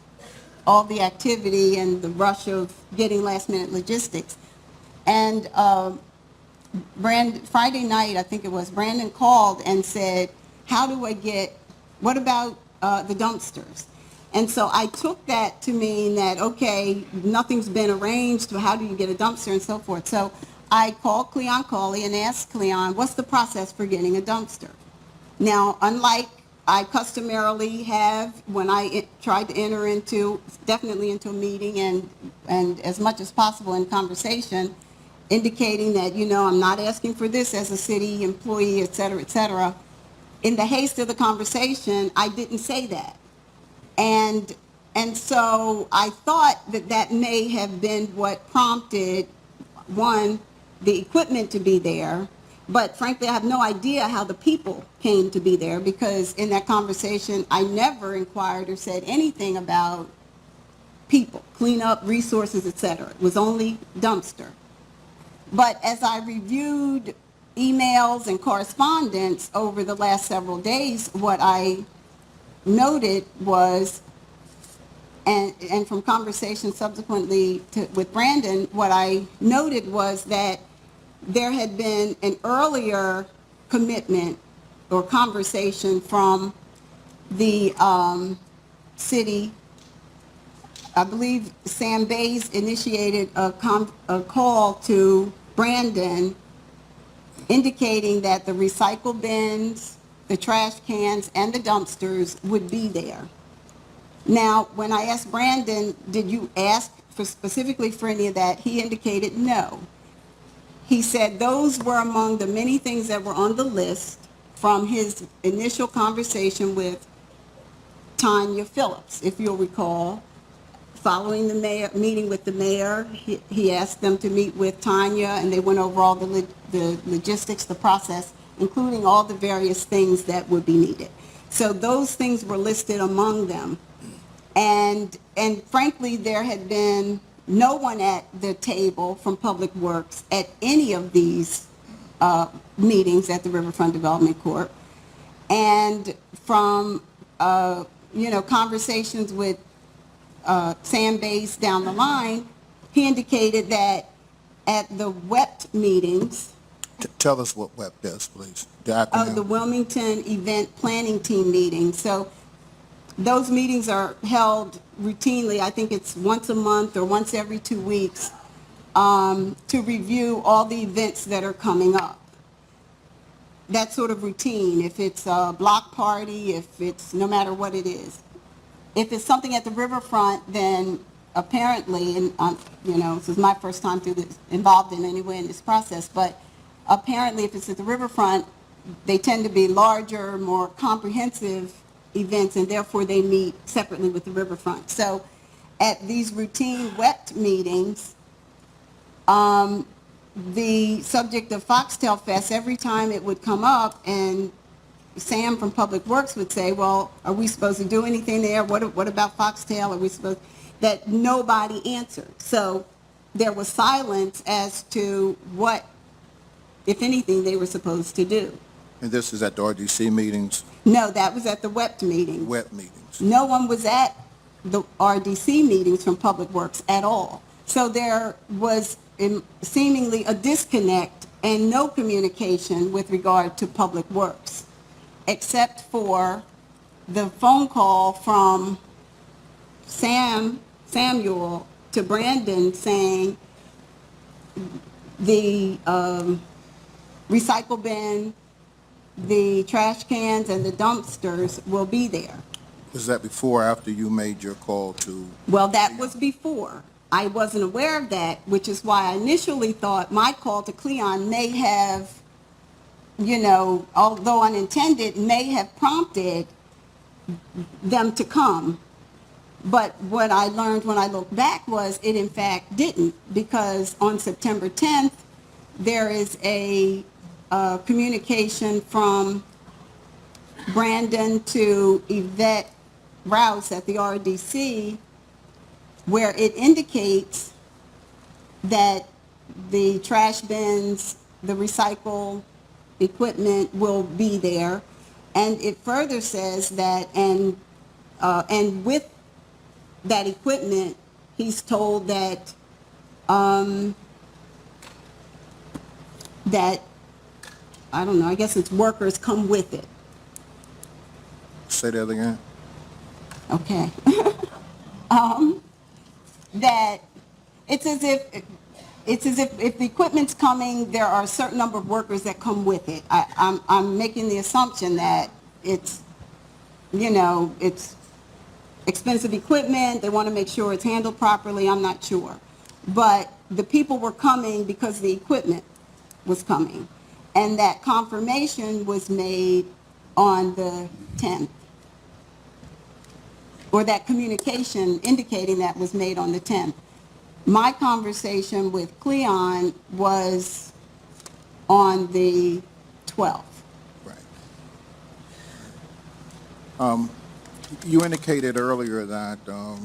all the activity and the rush of getting last minute logistics. And Friday night, I think it was, Brandon called and said, what about the dumpsters? And so I took that to mean that, okay, nothing's been arranged, how do you get a dumpster and so forth. So I called Cleon Cawley and asked Cleon, what's the process for getting a dumpster? Now, unlike I customarily have when I tried to enter into, definitely into a meeting and as much as possible in conversation, indicating that, you know, I'm not asking for this as a city employee, et cetera, et cetera. In the haste of the conversation, I didn't say that. And so I thought that that may have been what prompted, one, the equipment to be there, but frankly, I have no idea how the people came to be there, because in that conversation, I never inquired or said anything about people, cleanup, resources, et cetera. It was only dumpster. But as I reviewed emails and correspondence over the last several days, what I noted was, and from conversations subsequently with Brandon, what I noted was that there had been an earlier commitment or conversation from the city. I believe Sam Bays initiated a call to Brandon indicating that the recycle bins, the trash cans, and the dumpsters would be there. Now, when I asked Brandon, did you ask for specifically for any of that, he indicated no. He said those were among the many things that were on the list from his initial conversation with Tanya Phillips. If you'll recall, following the meeting with the mayor, he asked them to meet with Tanya, and they went over all the logistics, the process, including all the various things that would be needed. So those things were listed among them. And frankly, there had been no one at the table from Public Works at any of these meetings at the Riverfront Development Corp. And from, conversations with Sam Bays down the line, he indicated that at the WEPT meetings, Tell us what WEP does, please. The of the acronym. Wilmington Event Planning Team meetings. So those meetings are held routinely. I think it's once a month or once every 2 weeks to review all the events that are coming up. That sort of routine, if it's a block party, if it's no matter what it is. If it's something at the riverfront, then apparently, and this is my first time involved in any way in this process, but apparently if it's at the riverfront, they tend to be larger, more comprehensive events, and therefore they meet separately with the riverfront. So at these routine WEPT meetings, the subject of Foxtail Fest, every time it would come up, and Sam from Public Works would say, well, are we supposed to do anything there? What about Foxtail? Are we supposed, that nobody answered. So there was silence as to what, if anything, they were supposed to do. And this is at the RDC meetings, No, that was at the WEPT meeting. WEP meetings. No one was at the RDC meetings from Public Works at all. So there was seemingly a disconnect and no communication with regard to Public Works, except for the phone call from Samuel to Brandon saying the recycle bin, the trash cans, and the dumpsters will be there. Was that before or after you made your call to? Well, that was before. I wasn't aware of that, which is why I initially thought my call to Cleon may have, although unintended, may have prompted them to come. But what I learned when I looked back was it in fact didn't, because on September 10th, there is a communication from Brandon to Yvette Rouse at the RDC, where it indicates that the trash bins, the recycle equipment will be there. And it further says that, and with that equipment, he's told that, I don't know, I guess it's workers come with it. Say that again. Okay. That it's as if it's as if the equipment's coming, there are a certain number of workers that come with it. I'm making the assumption that it's, you know, it's expensive equipment, they want to make sure it's handled properly, I'm not sure. But the people were coming because the equipment was coming. And that confirmation was made on the 10th. Or that communication indicating that was made on the 10th. My conversation with Cleon was on the 12th. Right. You indicated earlier that the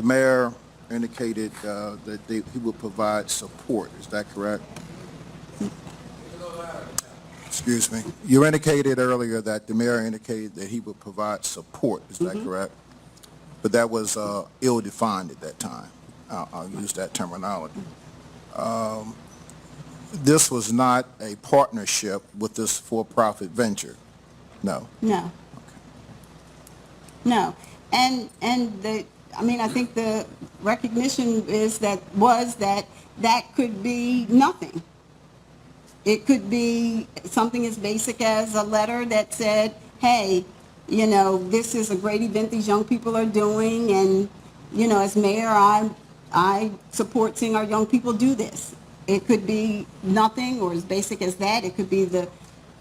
mayor indicated that he would provide support. Is that correct? Excuse me. You indicated earlier that the mayor indicated that he would provide support. Is that correct? But that was ill-defined at that time. I'll use that terminology. This was not a partnership with this for-profit venture. No. No. No. And I mean, I think the recognition is that could be nothing. It could be something as basic as a letter that said, hey, you know, this is a great event these young people are doing, and, you know, as mayor, I support seeing our young people do this. It could be nothing or as basic as that. It could be the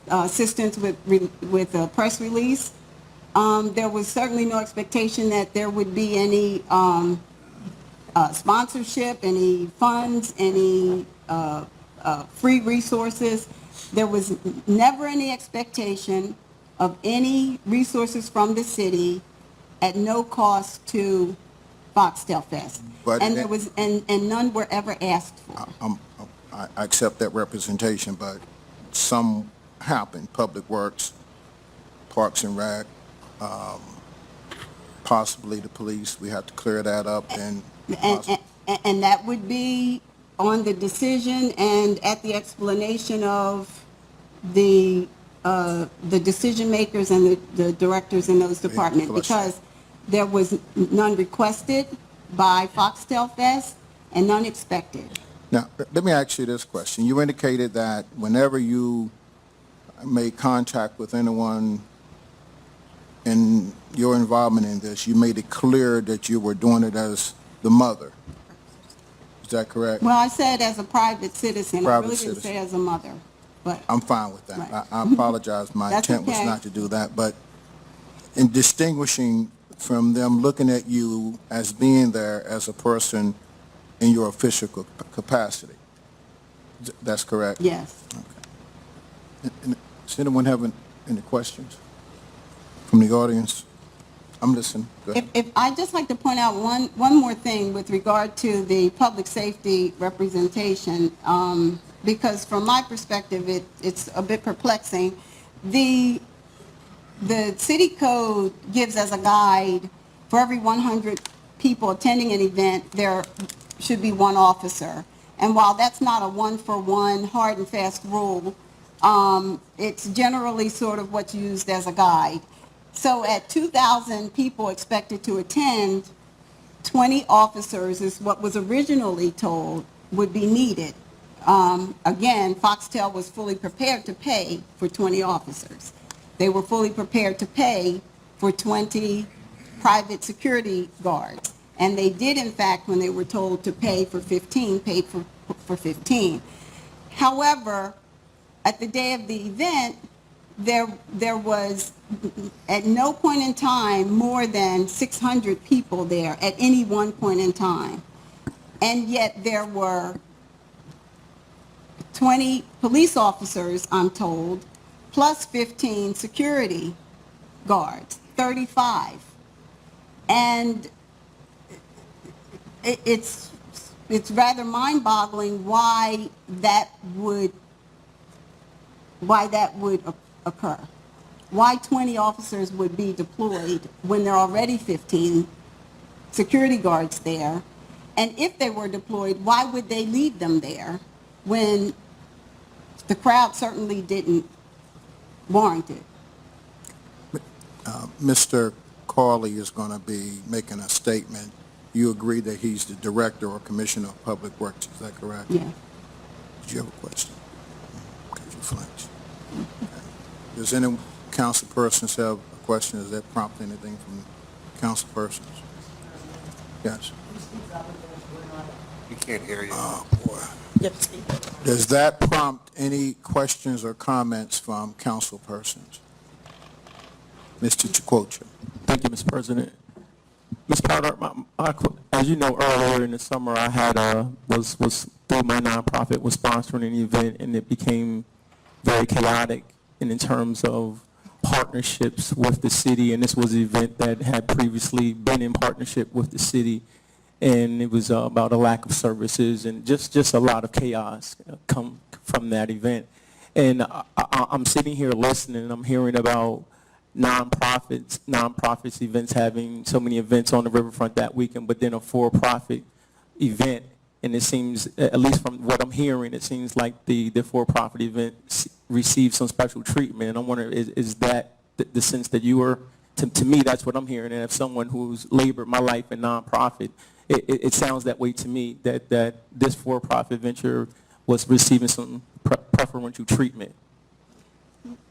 assistance with a press release. There was certainly no expectation that there would be any sponsorship, any funds, any free resources. There was never any expectation of any resources from the city at no cost to Foxtail Fest. But and there was and none were ever asked for. I accept that representation, but some happened. Public Works, Parks and Rec, possibly the police. We have to clear that up. And that would be on the decision and at the explanation of the decision makers and the directors in those departments, because there was none requested by Foxtail Fest and none expected. Now, let me ask you this question. You indicated that whenever you made contact with anyone in your involvement in this, you made it clear that you were doing it as the mother. Is that correct? Well, I said as a private citizen. I really didn't Citizen. say as a mother. But I'm fine with that. Right. I apologize. My That's intent was okay. not to do that. But in distinguishing from them looking at you as being there as a person in your official capacity, that's correct? yes. Does anyone have any questions from the audience? I'm listening. Go ahead. If I'd just like to point out one more thing with regard to the public safety representation, because from my perspective, it's a bit perplexing. The city code gives as a guide, for every 100 people attending an event, there should be one officer. And while that's not a one-for-one hard and fast rule, it's generally sort of what's used as a guide. So at 2,000 people expected to attend, 20 officers is what was originally told would be needed. Again, Foxtail was fully prepared to pay for 20 officers. They were fully prepared to pay for 20 private security guards. And they did, in fact, when they were told to pay for 15, paid for 15. However, at the day of the event, there was at no point in time more than 600 people there at any one point in time. And yet there were 20 police officers, I'm told, plus 15 security guards, 35. And it's rather mind-boggling why that would occur. Why 20 officers would be deployed when there are already 15 security guards there? And if they were deployed, why would they leave them there when the crowd certainly didn't warrant it? Mr. Corley is going to be making a statement you agree that he's the director or commissioner of public works, is that correct? Yeah. Did you have a question? Okay, you flinched. Okay. Does any council persons have a question? Does that prompt anything from council persons? Yes. We can't hear you. Oh, boy. Does that prompt any questions or comments from council persons? Mr. Chakwocha. Thank you, Mr. President. Ms. Powder, as you know, earlier in the summer, I had was through my nonprofit was sponsoring an event, and it became very chaotic in terms of partnerships with the city. And this was an event that had previously been in partnership with the city, and it was about a lack of services and just a lot of chaos come from that event. And I'm sitting here listening, and I'm hearing about nonprofits events having so many events on the riverfront that weekend, but then a for-profit event. And it seems, at least from what I'm hearing, it seems like the for-profit event received some special treatment. And I'm wondering, is that the sense that you were, to me, that's what I'm hearing. And if someone who's labored my life in nonprofit, it sounds that way to me, that this for-profit venture was receiving some preferential treatment.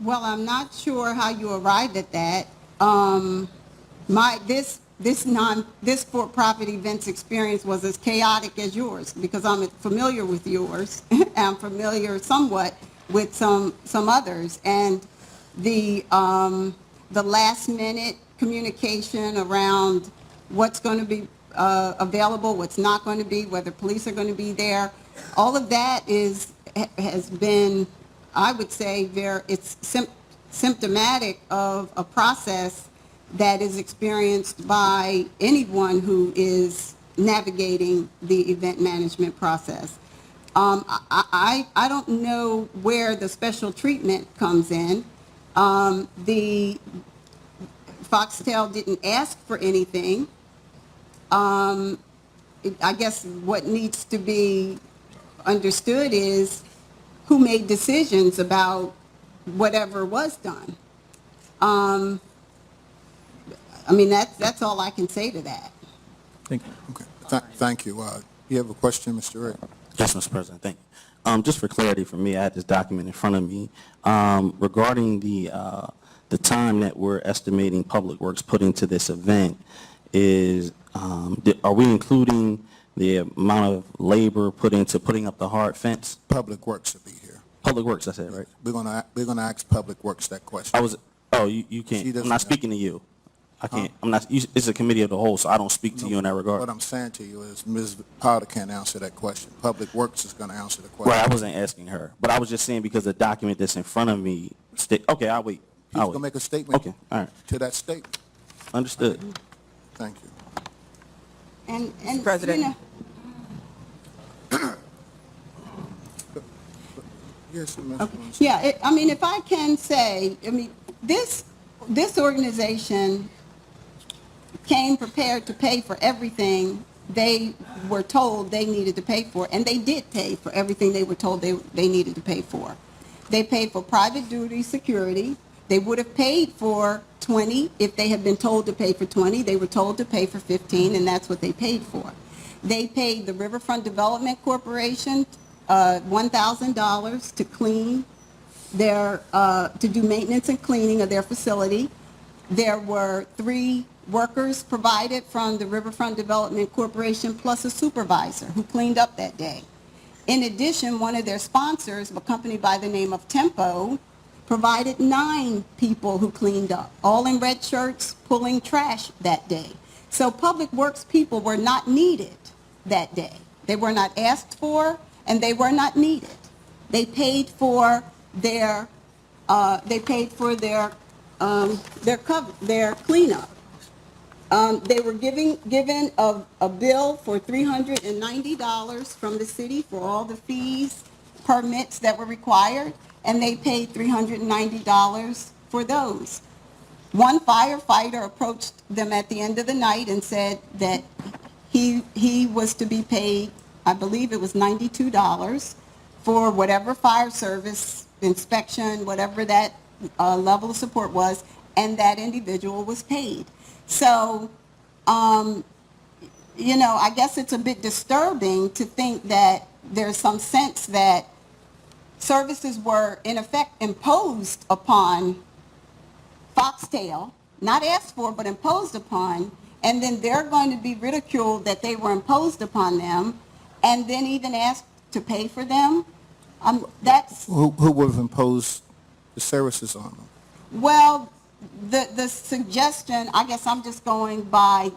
Well, I'm not sure how you arrived at that. This for-profit events experience was as chaotic as yours, because I'm familiar with yours. I'm familiar somewhat with some others, and the last minute communication around what's going to be available, what's not going to be, whether police are going to be there, all of that has been, I would say, it's symptomatic of a process that is experienced by anyone who is navigating the event management process. I don't know where the special treatment comes in. The Foxtel didn't ask for anything. I guess what needs to be understood is who made decisions about whatever was done. I mean, that's all I can say to that. Thank you. Okay, thank you. You have a question, Mr. Ray? Yes, Mr. President, thank you. Just for clarity for me, I had this document in front of me regarding the time that we're estimating Public Works put into this event. Are we including the amount of labor put into putting up the hard fence? Public Works will be here. Public Works, I said, right? We're gonna ask Public Works that question. You can't. She doesn't I'm not know. speaking to you. I can't. I'm not. It's a committee of the whole, so I don't speak to you in that regard. What I'm saying to you is Ms. Powder can't answer that question. Public Works is gonna answer the question. Right, I wasn't asking her, but I was just saying because the document that's in front of me. Okay, I'll wait. He's I'll gonna wait. make a statement. Okay, all right. To that statement. Understood. Thank you. And President. you know, Yes, Ms. okay. Wilson. Yeah, I mean, if I can say, I mean, this organization came prepared to pay for everything they were told they needed to pay for, and they did pay for everything they were told they needed to pay for. They paid for private duty security. They would have paid for 20 if they had been told to pay for 20. They were told to pay for 15, and that's what they paid for. They paid the Riverfront Development Corporation $1,000 to clean to do maintenance and cleaning of their facility. There were 3 workers provided from the Riverfront Development Corporation plus a supervisor who cleaned up that day. In addition, one of their sponsors, a company by the name of Tempo, provided 9 people who cleaned up, all in red shirts, pulling trash that day. So Public Works people were not needed that day. They were not asked for, and they were not needed. They paid for their cleanup. They were given a bill for $390 from the city for all the fees, permits that were required, and they paid $390 for those. One firefighter approached them at the end of the night and said that he was to be paid, I believe it was $92 for whatever fire service, inspection, whatever that level of support was, and that individual was paid. So you know, I guess it's a bit disturbing to think that there's some sense that services were in effect imposed upon Foxtail, not asked for, but imposed upon, and then they're going to be ridiculed that they were imposed upon them, and then even asked to pay for them. That's, Who would have imposed the services on them? well, the suggestion, I guess I'm just going by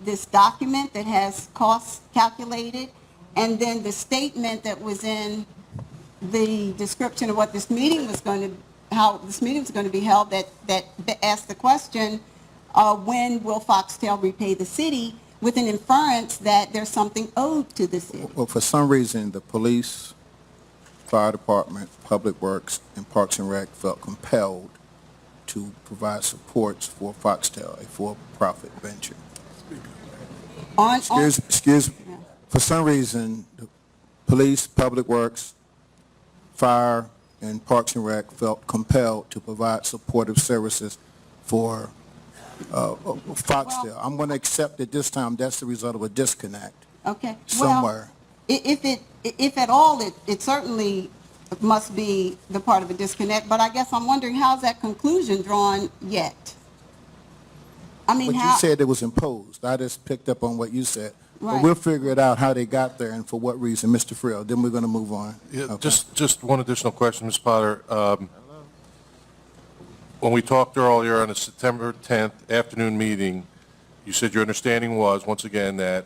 this document that has costs calculated, and then the statement that was in the description of what this meeting was going to, how this meeting was going to be held, that asked the question, when will Foxtail repay the city, with an inference that there's something owed to the city. Well, for some reason, the police, fire department, public works, and Parks and Rec felt compelled to provide supports for Foxtail, a for-profit venture. Excuse me. Yeah. For some reason, the police, public works, fire, and Parks and Rec felt compelled to provide supportive services for Foxtail. I'm going to accept that this time that's the result of a disconnect Okay. somewhere. Well, if at all, it certainly must be the part of a disconnect, but I guess I'm wondering, how's that conclusion drawn yet? I mean, But how? you said it was imposed. I just picked up on what you said. But Right. we'll figure it out how they got there and for what reason, Mr. Frill. Then we're going to move on. Yeah, Okay. just one additional question, Ms. Potter. When we talked earlier on the September 10th afternoon meeting, you said your understanding was, once again, that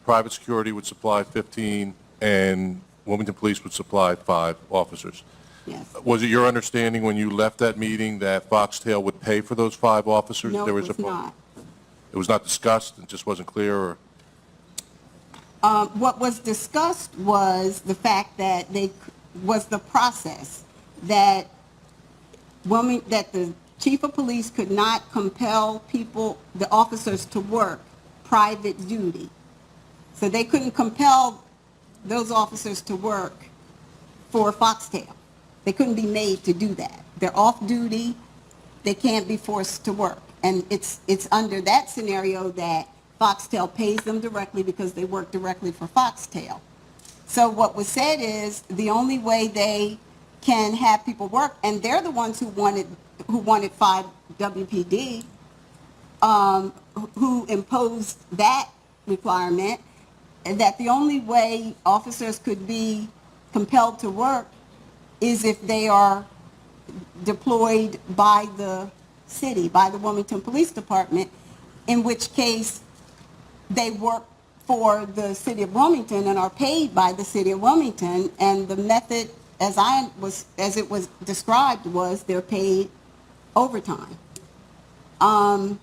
private security would supply 15 and Wilmington Police would supply 5 officers. Yes. Was it your understanding when you left that meeting that Foxtail would pay for those 5 officers? No, There it was a- not. It was not discussed? It just wasn't clear, or? What was discussed was the fact that was the process that that the chief of police could not compel people, the officers, to work private duty. So they couldn't compel those officers to work for Foxtail. They couldn't be made to do that. They're off duty, they can't be forced to work. And it's under that scenario that Foxtail pays them directly because they work directly for Foxtail. So what was said is the only way they can have people work, and they're the ones who wanted 5 WPD, who imposed that requirement, and that the only way officers could be compelled to work is if they are deployed by the city, by the Wilmington Police Department, in which case they work for the city of Wilmington and are paid by the city of Wilmington, and the method, as it was described, was they're paid overtime. And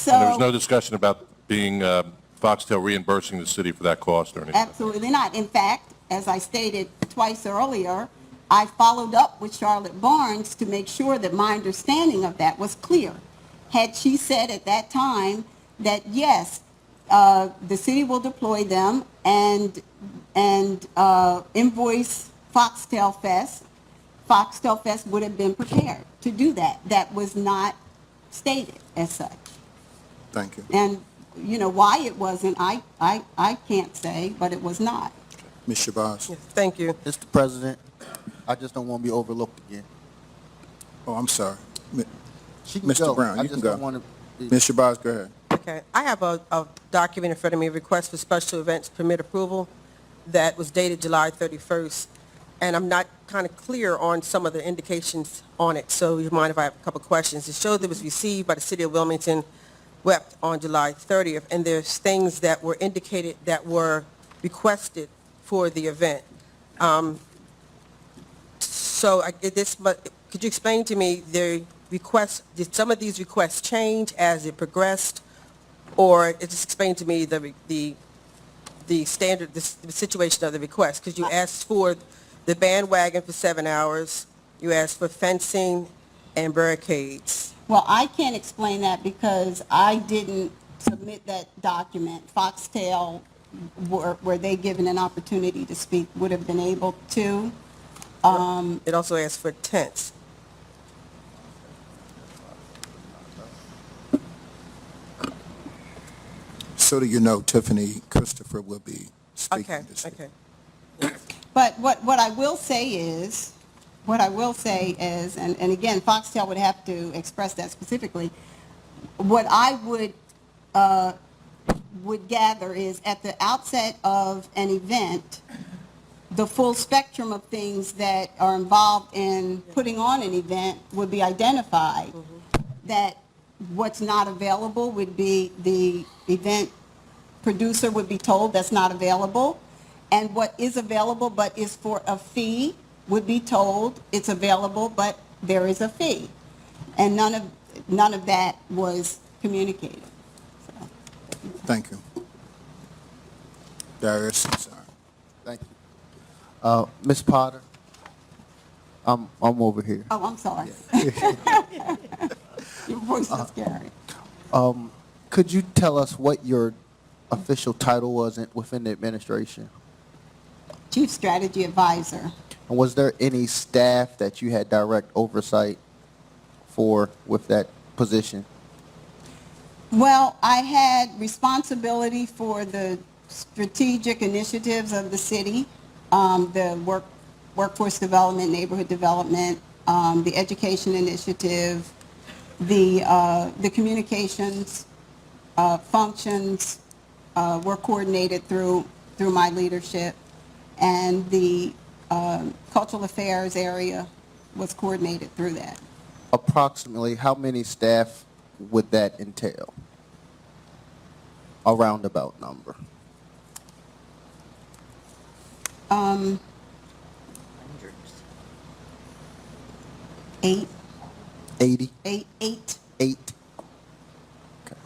there was no So, discussion about being Foxtail reimbursing the city for that cost or anything? absolutely not. In fact, as I stated twice earlier, I followed up with Charlotte Barnes to make sure that my understanding of that was clear. Had she said at that time that, yes, the city will deploy them and invoice Foxtail Fest would have been prepared to do that. That was not stated as such. Thank you. And, you know, why it wasn't, I can't say, but it was not. Ms. Shabazz. Yes, thank you. Mr. President, I just don't want to be overlooked again. Oh, I'm sorry. She can Mr. go. Brown, I you just can don't go. want to. Ms. Shabazz, go ahead. Okay, I have a document in front of me, request for special events permit approval, that was dated July 31st, and I'm not kind of clear on some of the indications on it, so you mind if I have a couple of questions? It showed that it was received by the city of Wilmington, wept on July 30th, and there's things that were indicated that were requested for the event. Could you explain to me the requests, did some of these requests change as it progressed? Or it just explain to me the standard, the situation of the request? Because you asked for the bandwagon for 7 hours, you asked for fencing and barricades. Well, I can't explain that because I didn't submit that document. Foxtail, were they given an opportunity to speak, would have been able to. It also asked for tents. So that you know, Tiffany Christopher will be speaking Okay, this year. okay. But what I will say is, and again, Foxtel would have to express that specifically, what I would gather is at the outset of an event, the full spectrum of things that are involved in putting on an event would be identified. That what's not available would be, the event producer would be told that's not available. And what is available but is for a fee would be told it's available, but there is a fee. And none of that was communicated. So, Thank you. Darius, I'm sorry. Thank you. Ms. Potter, I'm over here. oh, I'm sorry. Your voice is scary. Could you tell us what your official title was within the administration? Chief Strategy Advisor. And was there any staff that you had direct oversight for with that position? Well, I had responsibility for the strategic initiatives of the city, the workforce development, neighborhood development, the education initiative, the communications functions were coordinated through my leadership, and the cultural affairs area was coordinated through that. Approximately how many staff would that entail? A roundabout number. Eight. 80? Eight. 8? Okay.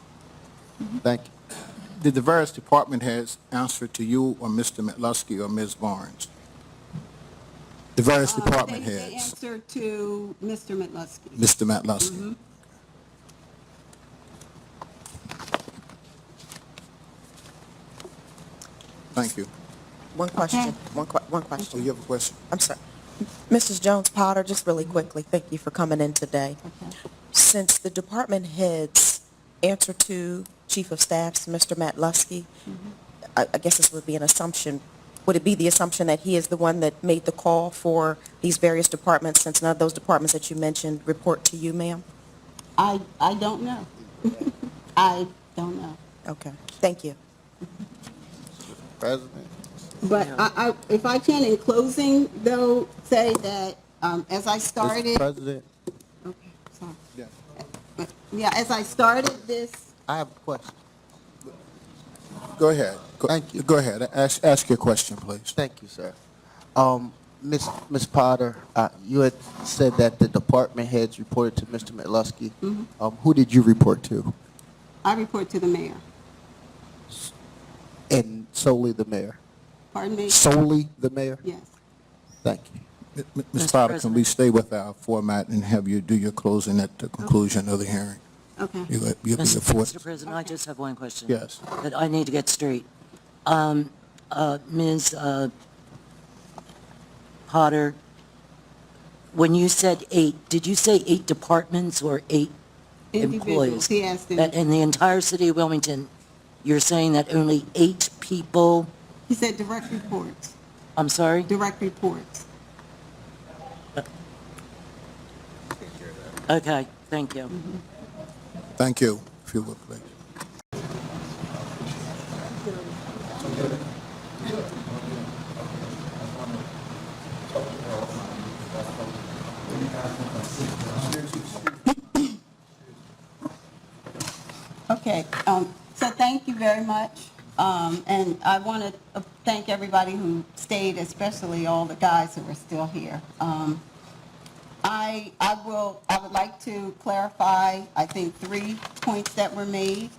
Thank you. Did the various department heads answer to you or Mr. McLusky or Ms. Barnes? The various department They heads. answer to Mr. Mitlusky. Mr. McLusky. Thank you. One question, Okay. one Oh, question. you have a question? I'm sorry. Mrs. Jones Potter, just really quickly, thank you for coming in today. Okay. Since the department heads answer to Chief of Staff's Mr. Matt Lusky, I guess this would be an assumption. Would it be the assumption that he is the one that made the call for these various departments, since none of those departments that you mentioned report to you, ma'am? I don't know. I don't know. Okay, thank you. President? But if I can, in closing, though, say that as I started. Mr. President, Okay, sorry. Yeah. Yeah, as I started this, I have a question. Go ahead. Thank you. Go ahead. Ask your question, please. Thank you, sir. Ms. Potter, you had said that the department heads reported to Mr. McLusky. Who did you report to? I report to the mayor. And solely the mayor? Pardon me? Solely the mayor? Yes. Thank you. Ms. Mr. Potter, can we President. stay with our format and have you do your closing at the conclusion of the hearing? Okay. You'll be the fourth. Mr. President, I just have one question. Yes. That I need to get straight. Ms. Potter, when you said 8, did you say 8 departments or 8 Individuals, employees? he asked them. That in the entire city of Wilmington, you're saying that only 8 people, He said direct reports, I'm sorry? direct reports. Okay, thank you. Thank you, if you would, please. Okay, so thank you very much. And I want to thank everybody who stayed, especially all the guys who are still here. I would like to clarify, I think, 3 points that were made,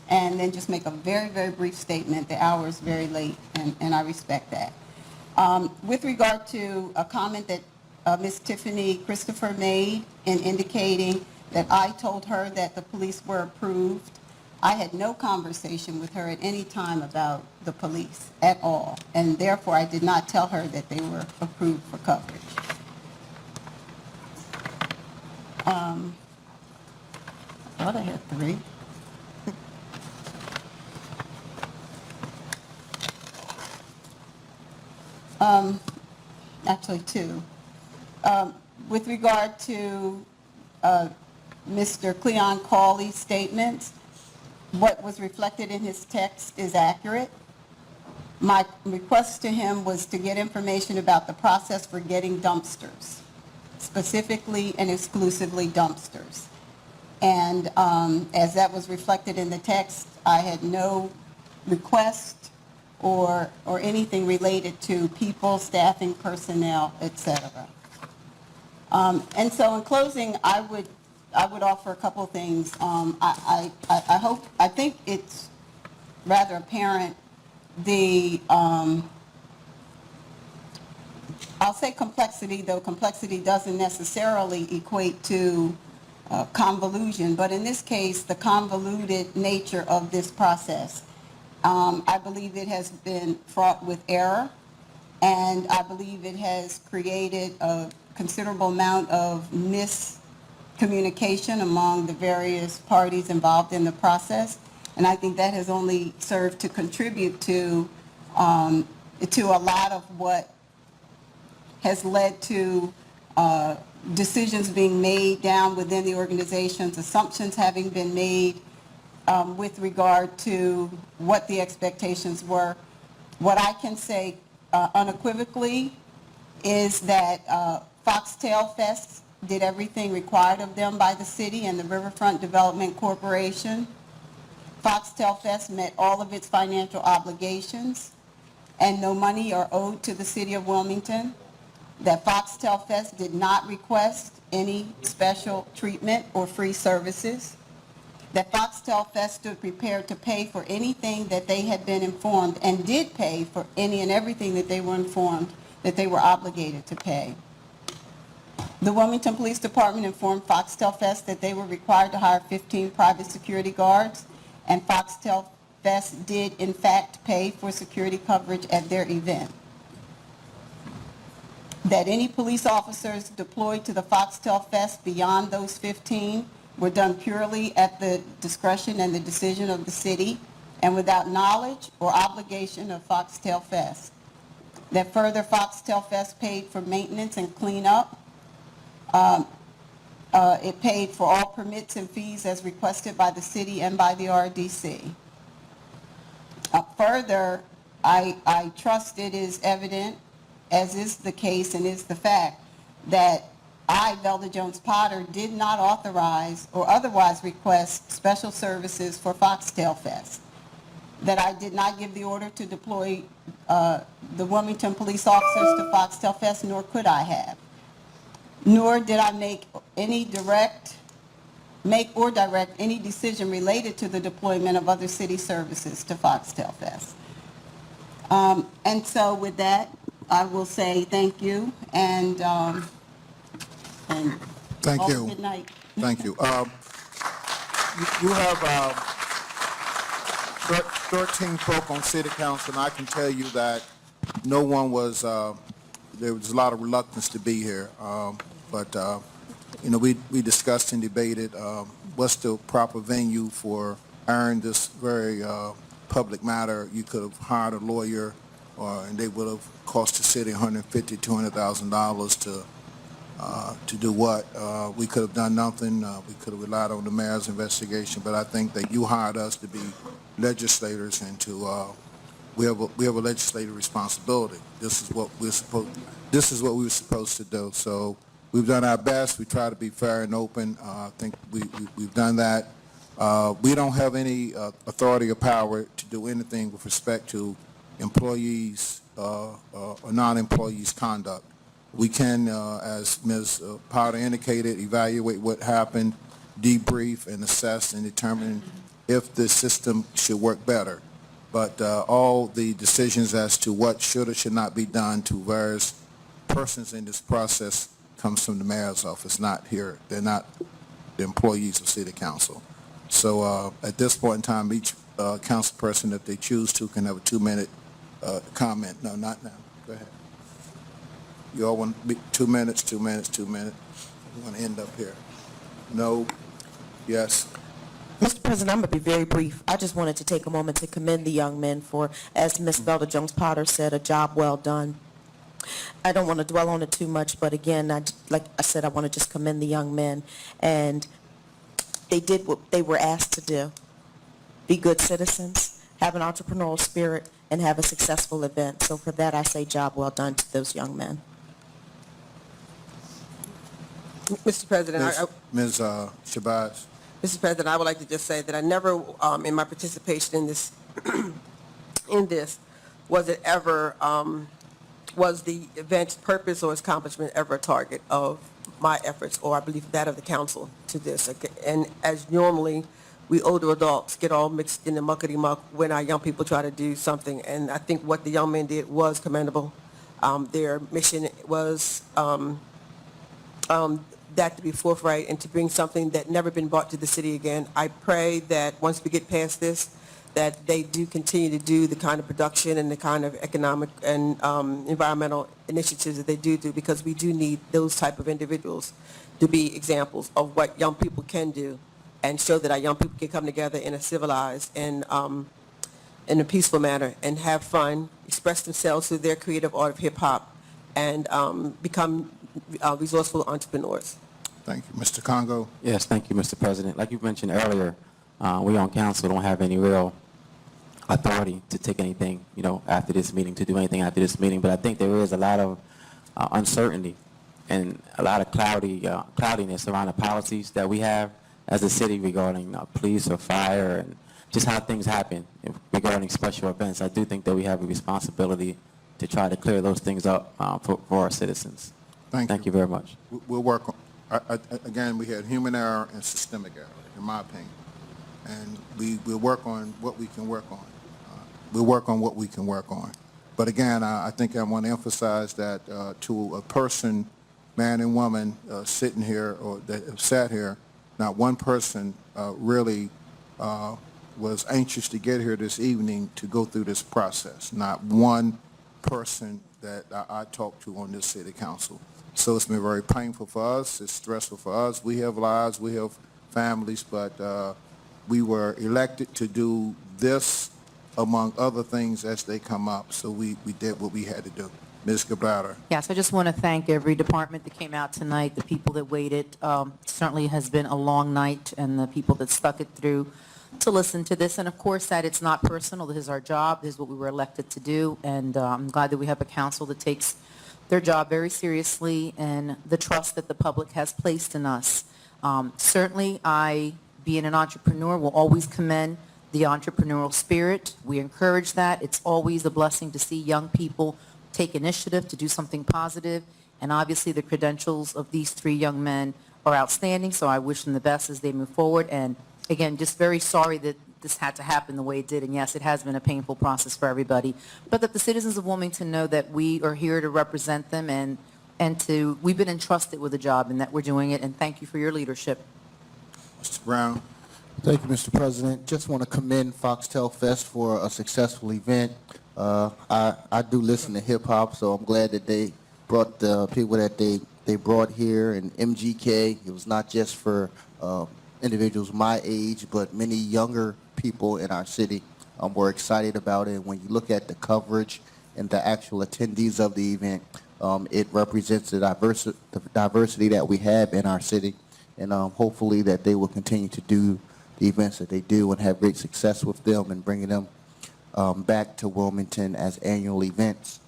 and then just make a very, very brief statement. The hour is very late, and I respect that. With regard to a comment that Ms. Tiffany Christopher made in indicating that I told her that the police were approved, I had no conversation with her at any time about the police at all, and therefore I did not tell her that they were approved for coverage. I thought I had 3. Actually, two. With regard to Mr. Cleon Cawley's statements, what was reflected in his text is accurate. My request to him was to get information about the process for getting dumpsters, specifically and exclusively dumpsters. And as that was reflected in the text, I had no request or anything related to people, staffing, personnel, et cetera. And so in closing, I would offer a couple of things. I think it's rather apparent I'll say complexity, though complexity doesn't necessarily equate to convolution, but in this case, the convoluted nature of this process. I believe it has been fraught with error, and I believe it has created a considerable amount of miscommunication among the various parties involved in the process, and I think that has only served to contribute to a lot of what has led to decisions being made down within the organizations, assumptions having been made with regard to what the expectations were. What I can say unequivocally is that Foxtail Fest did everything required of them by the city and the Riverfront Development Corporation. Foxtail Fest met all of its financial obligations, and no money are owed to the city of Wilmington. That Foxtail Fest did not request any special treatment or free services. That Foxtail Fest stood prepared to pay for anything that they had been informed, and did pay for any and everything that they were informed that they were obligated to pay. The Wilmington Police Department informed Foxtail Fest that they were required to hire 15 private security guards, and Foxtail Fest did in fact pay for security coverage at their event. That any police officers deployed to the Foxtail Fest beyond those 15 were done purely at the discretion and the decision of the city, and without knowledge or obligation of Foxtail Fest. That further, Foxtail Fest paid for maintenance and cleanup. It paid for all permits and fees as requested by the city and by the RDC. Further, I trust it is evident, as is the case and is the fact, that I, Velda Jones Potter, did not authorize or otherwise request special services for Foxtail Fest. That I did not give the order to deploy the Wilmington police officers to Foxtail Fest, nor could I have. Nor did I make or direct any decision related to the deployment of other city services to Foxtail Fest. And so with that, I will say thank you, and Thank all you. good night. Thank you. You have 13 folk on city council, and I can tell you that no one was, there was a lot of reluctance to be here. But we discussed and debated what's the proper venue for airing this very public matter. You could have hired a lawyer, and they would have cost the city $150,000, $200,000 to do what? We could have done nothing. We could have relied on the mayor's investigation. But I think that you hired us to be legislators, and to we have a legislative responsibility. This is what we were supposed to do. So we've done our best. We try to be fair and open. I think we've done that. We don't have any authority or power to do anything with respect to employees or non-employees' conduct. We can, as Ms. Potter indicated, evaluate what happened, debrief and assess and determine if the system should work better. But all the decisions as to what should or should not be done to various persons in this process comes from the mayor's office, not here. They're not the employees of city council. So at this point in time, each council person, if they choose to, can have a 2-minute comment. No, not now. Go ahead. You all want 2 minutes, 2 minutes, 2 minutes? You want to end up here? No? Yes? Mr. President, I'm going to be very brief. I just wanted to take a moment to commend the young men for, as Ms. Velda Jones Potter said, a job well done. I don't want to dwell on it too much, but again, like I said, I want to just commend the young men. And they did what they were asked to do. Be good citizens, have an entrepreneurial spirit, and have a successful event. So for that, I say job well done to those young men. Mr. President, Ms. Shabazz? Mr. President, I would like to just say that I never, in my participation in this, was it ever, was the event's purpose or its accomplishment ever a target of my efforts, or I believe that of the council to this. And as normally, we older adults get all mixed in the muckety-muck when our young people try to do something. And I think what the young men did was commendable. Their mission was that to be forthright and to bring something that never been brought to the city again. I pray that once we get past this, that they do continue to do the kind of production and the kind of economic and environmental initiatives that they do, because we do need those type of individuals to be examples of what young people can do and show that our young people can come together in a civilized and in a peaceful manner and have fun, express themselves through their creative art of hip-hop, and become resourceful entrepreneurs. Thank you. Mr. Congo? Yes, thank you, Mr. President. Like you mentioned earlier, we on council don't have any real authority to take anything, after this meeting, to do anything after this meeting. But I think there is a lot of uncertainty and a lot of cloudiness around the policies that we have as a city regarding police or fire and just how things happen regarding special events. I do think that we have a responsibility to try to clear those things up for our citizens. Thank you very much. We'll work on, again, we had human error and systemic error, in my opinion. And we'll work on what we can work on. We'll work on what we can work on. But again, I think I want to emphasize that to a person, man and woman, sitting here or that have sat here, not one person really was anxious to get here this evening to go through this process. Not one person that I talked to on this city council. So it's been very painful for us. It's stressful for us. We have lives. We have families. But we were elected to do this among other things as they come up. So we did what we had to do. Ms. Gebauer. Yes, I just want to thank every department that came out tonight, the people that waited. Certainly has been a long night, and the people that stuck it through to listen to this. And of course, that it's not personal. This is our job. This is what we were elected to do. And I'm glad that we have a council that takes their job very seriously and the trust that the public has placed in us. Certainly, I, being an entrepreneur, will always commend the entrepreneurial spirit. We encourage that. It's always a blessing to see young people take initiative to do something positive. And obviously, the credentials of these three young men are outstanding, so I wish them the best as they move forward. And again, just very sorry that this had to happen the way it did. And yes, it has been a painful process for everybody. But that the citizens of Wilmington know that we are here to represent them and we've been entrusted with a job and that we're doing it. And thank you for your leadership. Mr. Brown. Thank you, Mr. President. Just want to commend Foxtel Fest for a successful event. I do listen to hip-hop, so I'm glad that they brought the people that they brought here. And MGK, it was not just for individuals my age, but many younger people in our city were excited about it. When you look at the coverage and the actual attendees of the event, it represents the diversity that we have in our city. And hopefully that they will continue to do the events that they do and have great success with them and bringing them back to Wilmington as annual events.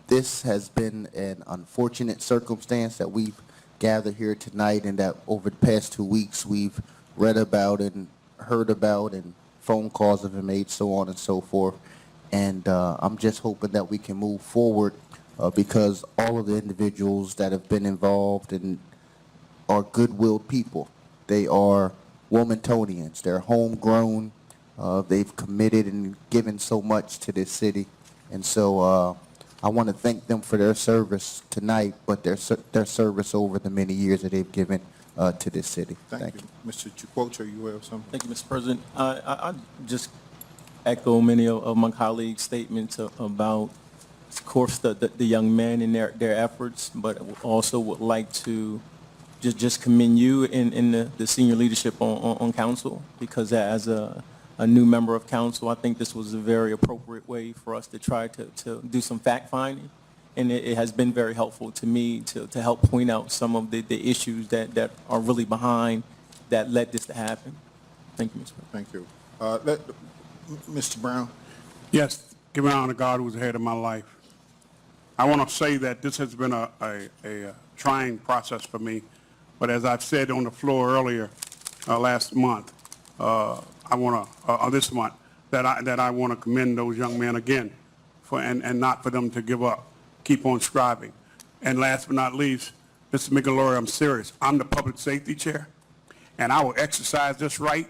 This has been an unfortunate circumstance that we've gathered here tonight, and that over the past 2 weeks we've read about and heard about, and phone calls have been made, so on and so forth. And I'm just hoping that we can move forward because all of the individuals that have been involved and are good-willed people. They are Wilmingtonians. They're homegrown. They've committed and given so much to this city. And so I want to thank them for their service tonight, but their service over the many years that they've given to this city. Thank you. Mr. Chukwuocha, you have something? Thank you, Mr. President. I just echo many of my colleagues' statements about, of course, the young men and their efforts, but also would like to just commend you in the senior leadership on council, because as a a new member of council, I think this was a very appropriate way for us to try to do some fact-finding. And it has been very helpful to me to help point out some of the issues that are really behind that led this to happen. Thank you, Mr. President. Thank you. Mr. Brown? Yes, give an honor to God who was ahead of my life. I want to say that this has been a trying process for me, but as I've said on the floor earlier last month, this month, that I want to commend those young men again and not for them to give up, keep on striving. And last but not least, Mr. McAlory, I'm serious. I'm the public safety chair, and I will exercise this right,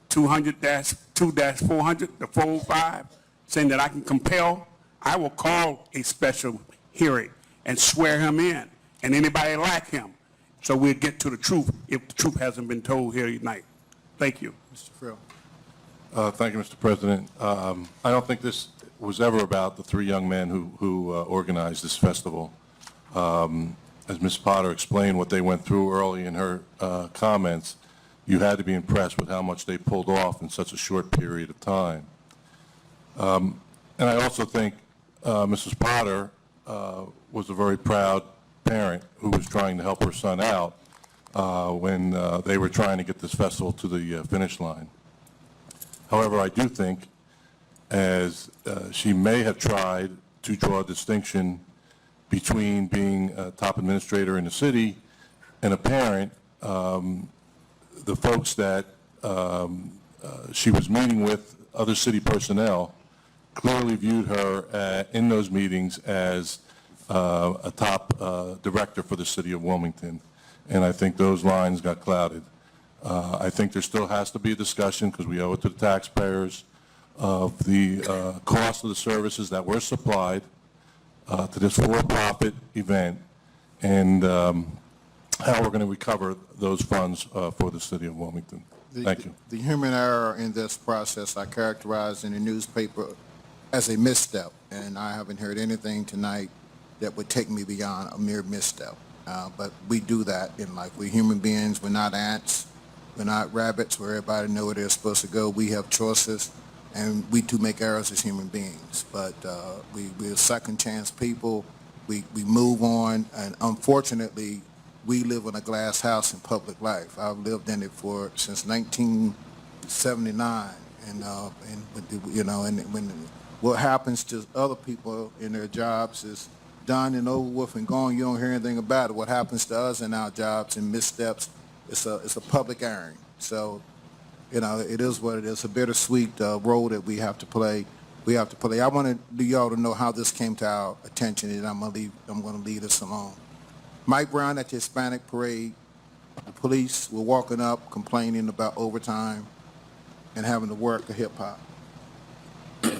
200-2-400, the 405, saying that I can compel. I will call a special hearing and swear him in, and anybody like him, so we'll get to the truth if the truth hasn't been told here tonight. Thank you. Mr. Frill? Thank you, Mr. President. I don't think this was ever about the three young men who organized this festival. As Ms. Potter explained what they went through early in her comments, you had to be impressed with how much they pulled off in such a short period of time. And I also think Mrs. Potter was a very proud parent who was trying to help her son out when they were trying to get this festival to the finish line. However, I do think, as she may have tried to draw a distinction between being a top administrator in the city and a parent, the folks that she was meeting with, other city personnel, clearly viewed her in those meetings as a top director for the city of Wilmington. And I think those lines got clouded. I think there still has to be a discussion, because we owe it to the taxpayers, of the cost of the services that were supplied to this for-profit event, and how we're going to recover those funds for the city of Wilmington. Thank you. The human error in this process I characterized in the newspaper as a misstep, and I haven't heard anything tonight that would take me beyond a mere misstep. But we do that in life. We're human beings. We're not ants. We're not rabbits where everybody know where they're supposed to go. We have choices, and we too make errors as human beings. But we're second chance people. We move on, and unfortunately, we live in a glass house in public life. I've lived in it since 1979, and when what happens to other people in their jobs is done and over with and gone. You don't hear anything about it. What happens to us in our jobs and missteps, it's a public airing. So, it is what it is. A bittersweet role that we have to play. I want y'all to know how this came to our attention, and I'm going to leave this alone. Mike Brown at the Hispanic Parade, the police were walking up complaining about overtime and having to work a hip-hop.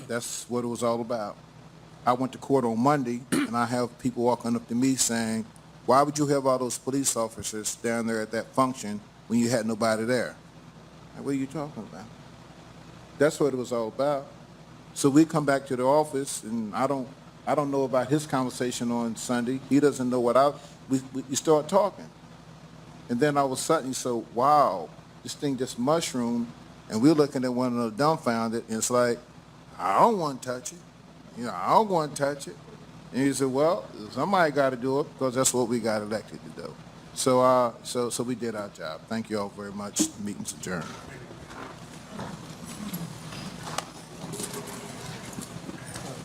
That's what it was all about. I went to court on Monday, and I have people walking up to me saying, why would you have all those police officers down there at that function when you had nobody there? Like, what are you talking about? That's what it was all about. So we come back to the office, and I don't know about his conversation on Sunday. He doesn't know what we start talking. And then all of a sudden you say, wow, this thing just mushroomed, and we're looking at one another dumbfounded, and it's like, I don't want to touch it. I don't want to touch it. And he said, well, somebody got to do it, because that's what we got elected to do. So we did our job. Thank you all very much. The meeting's adjourned.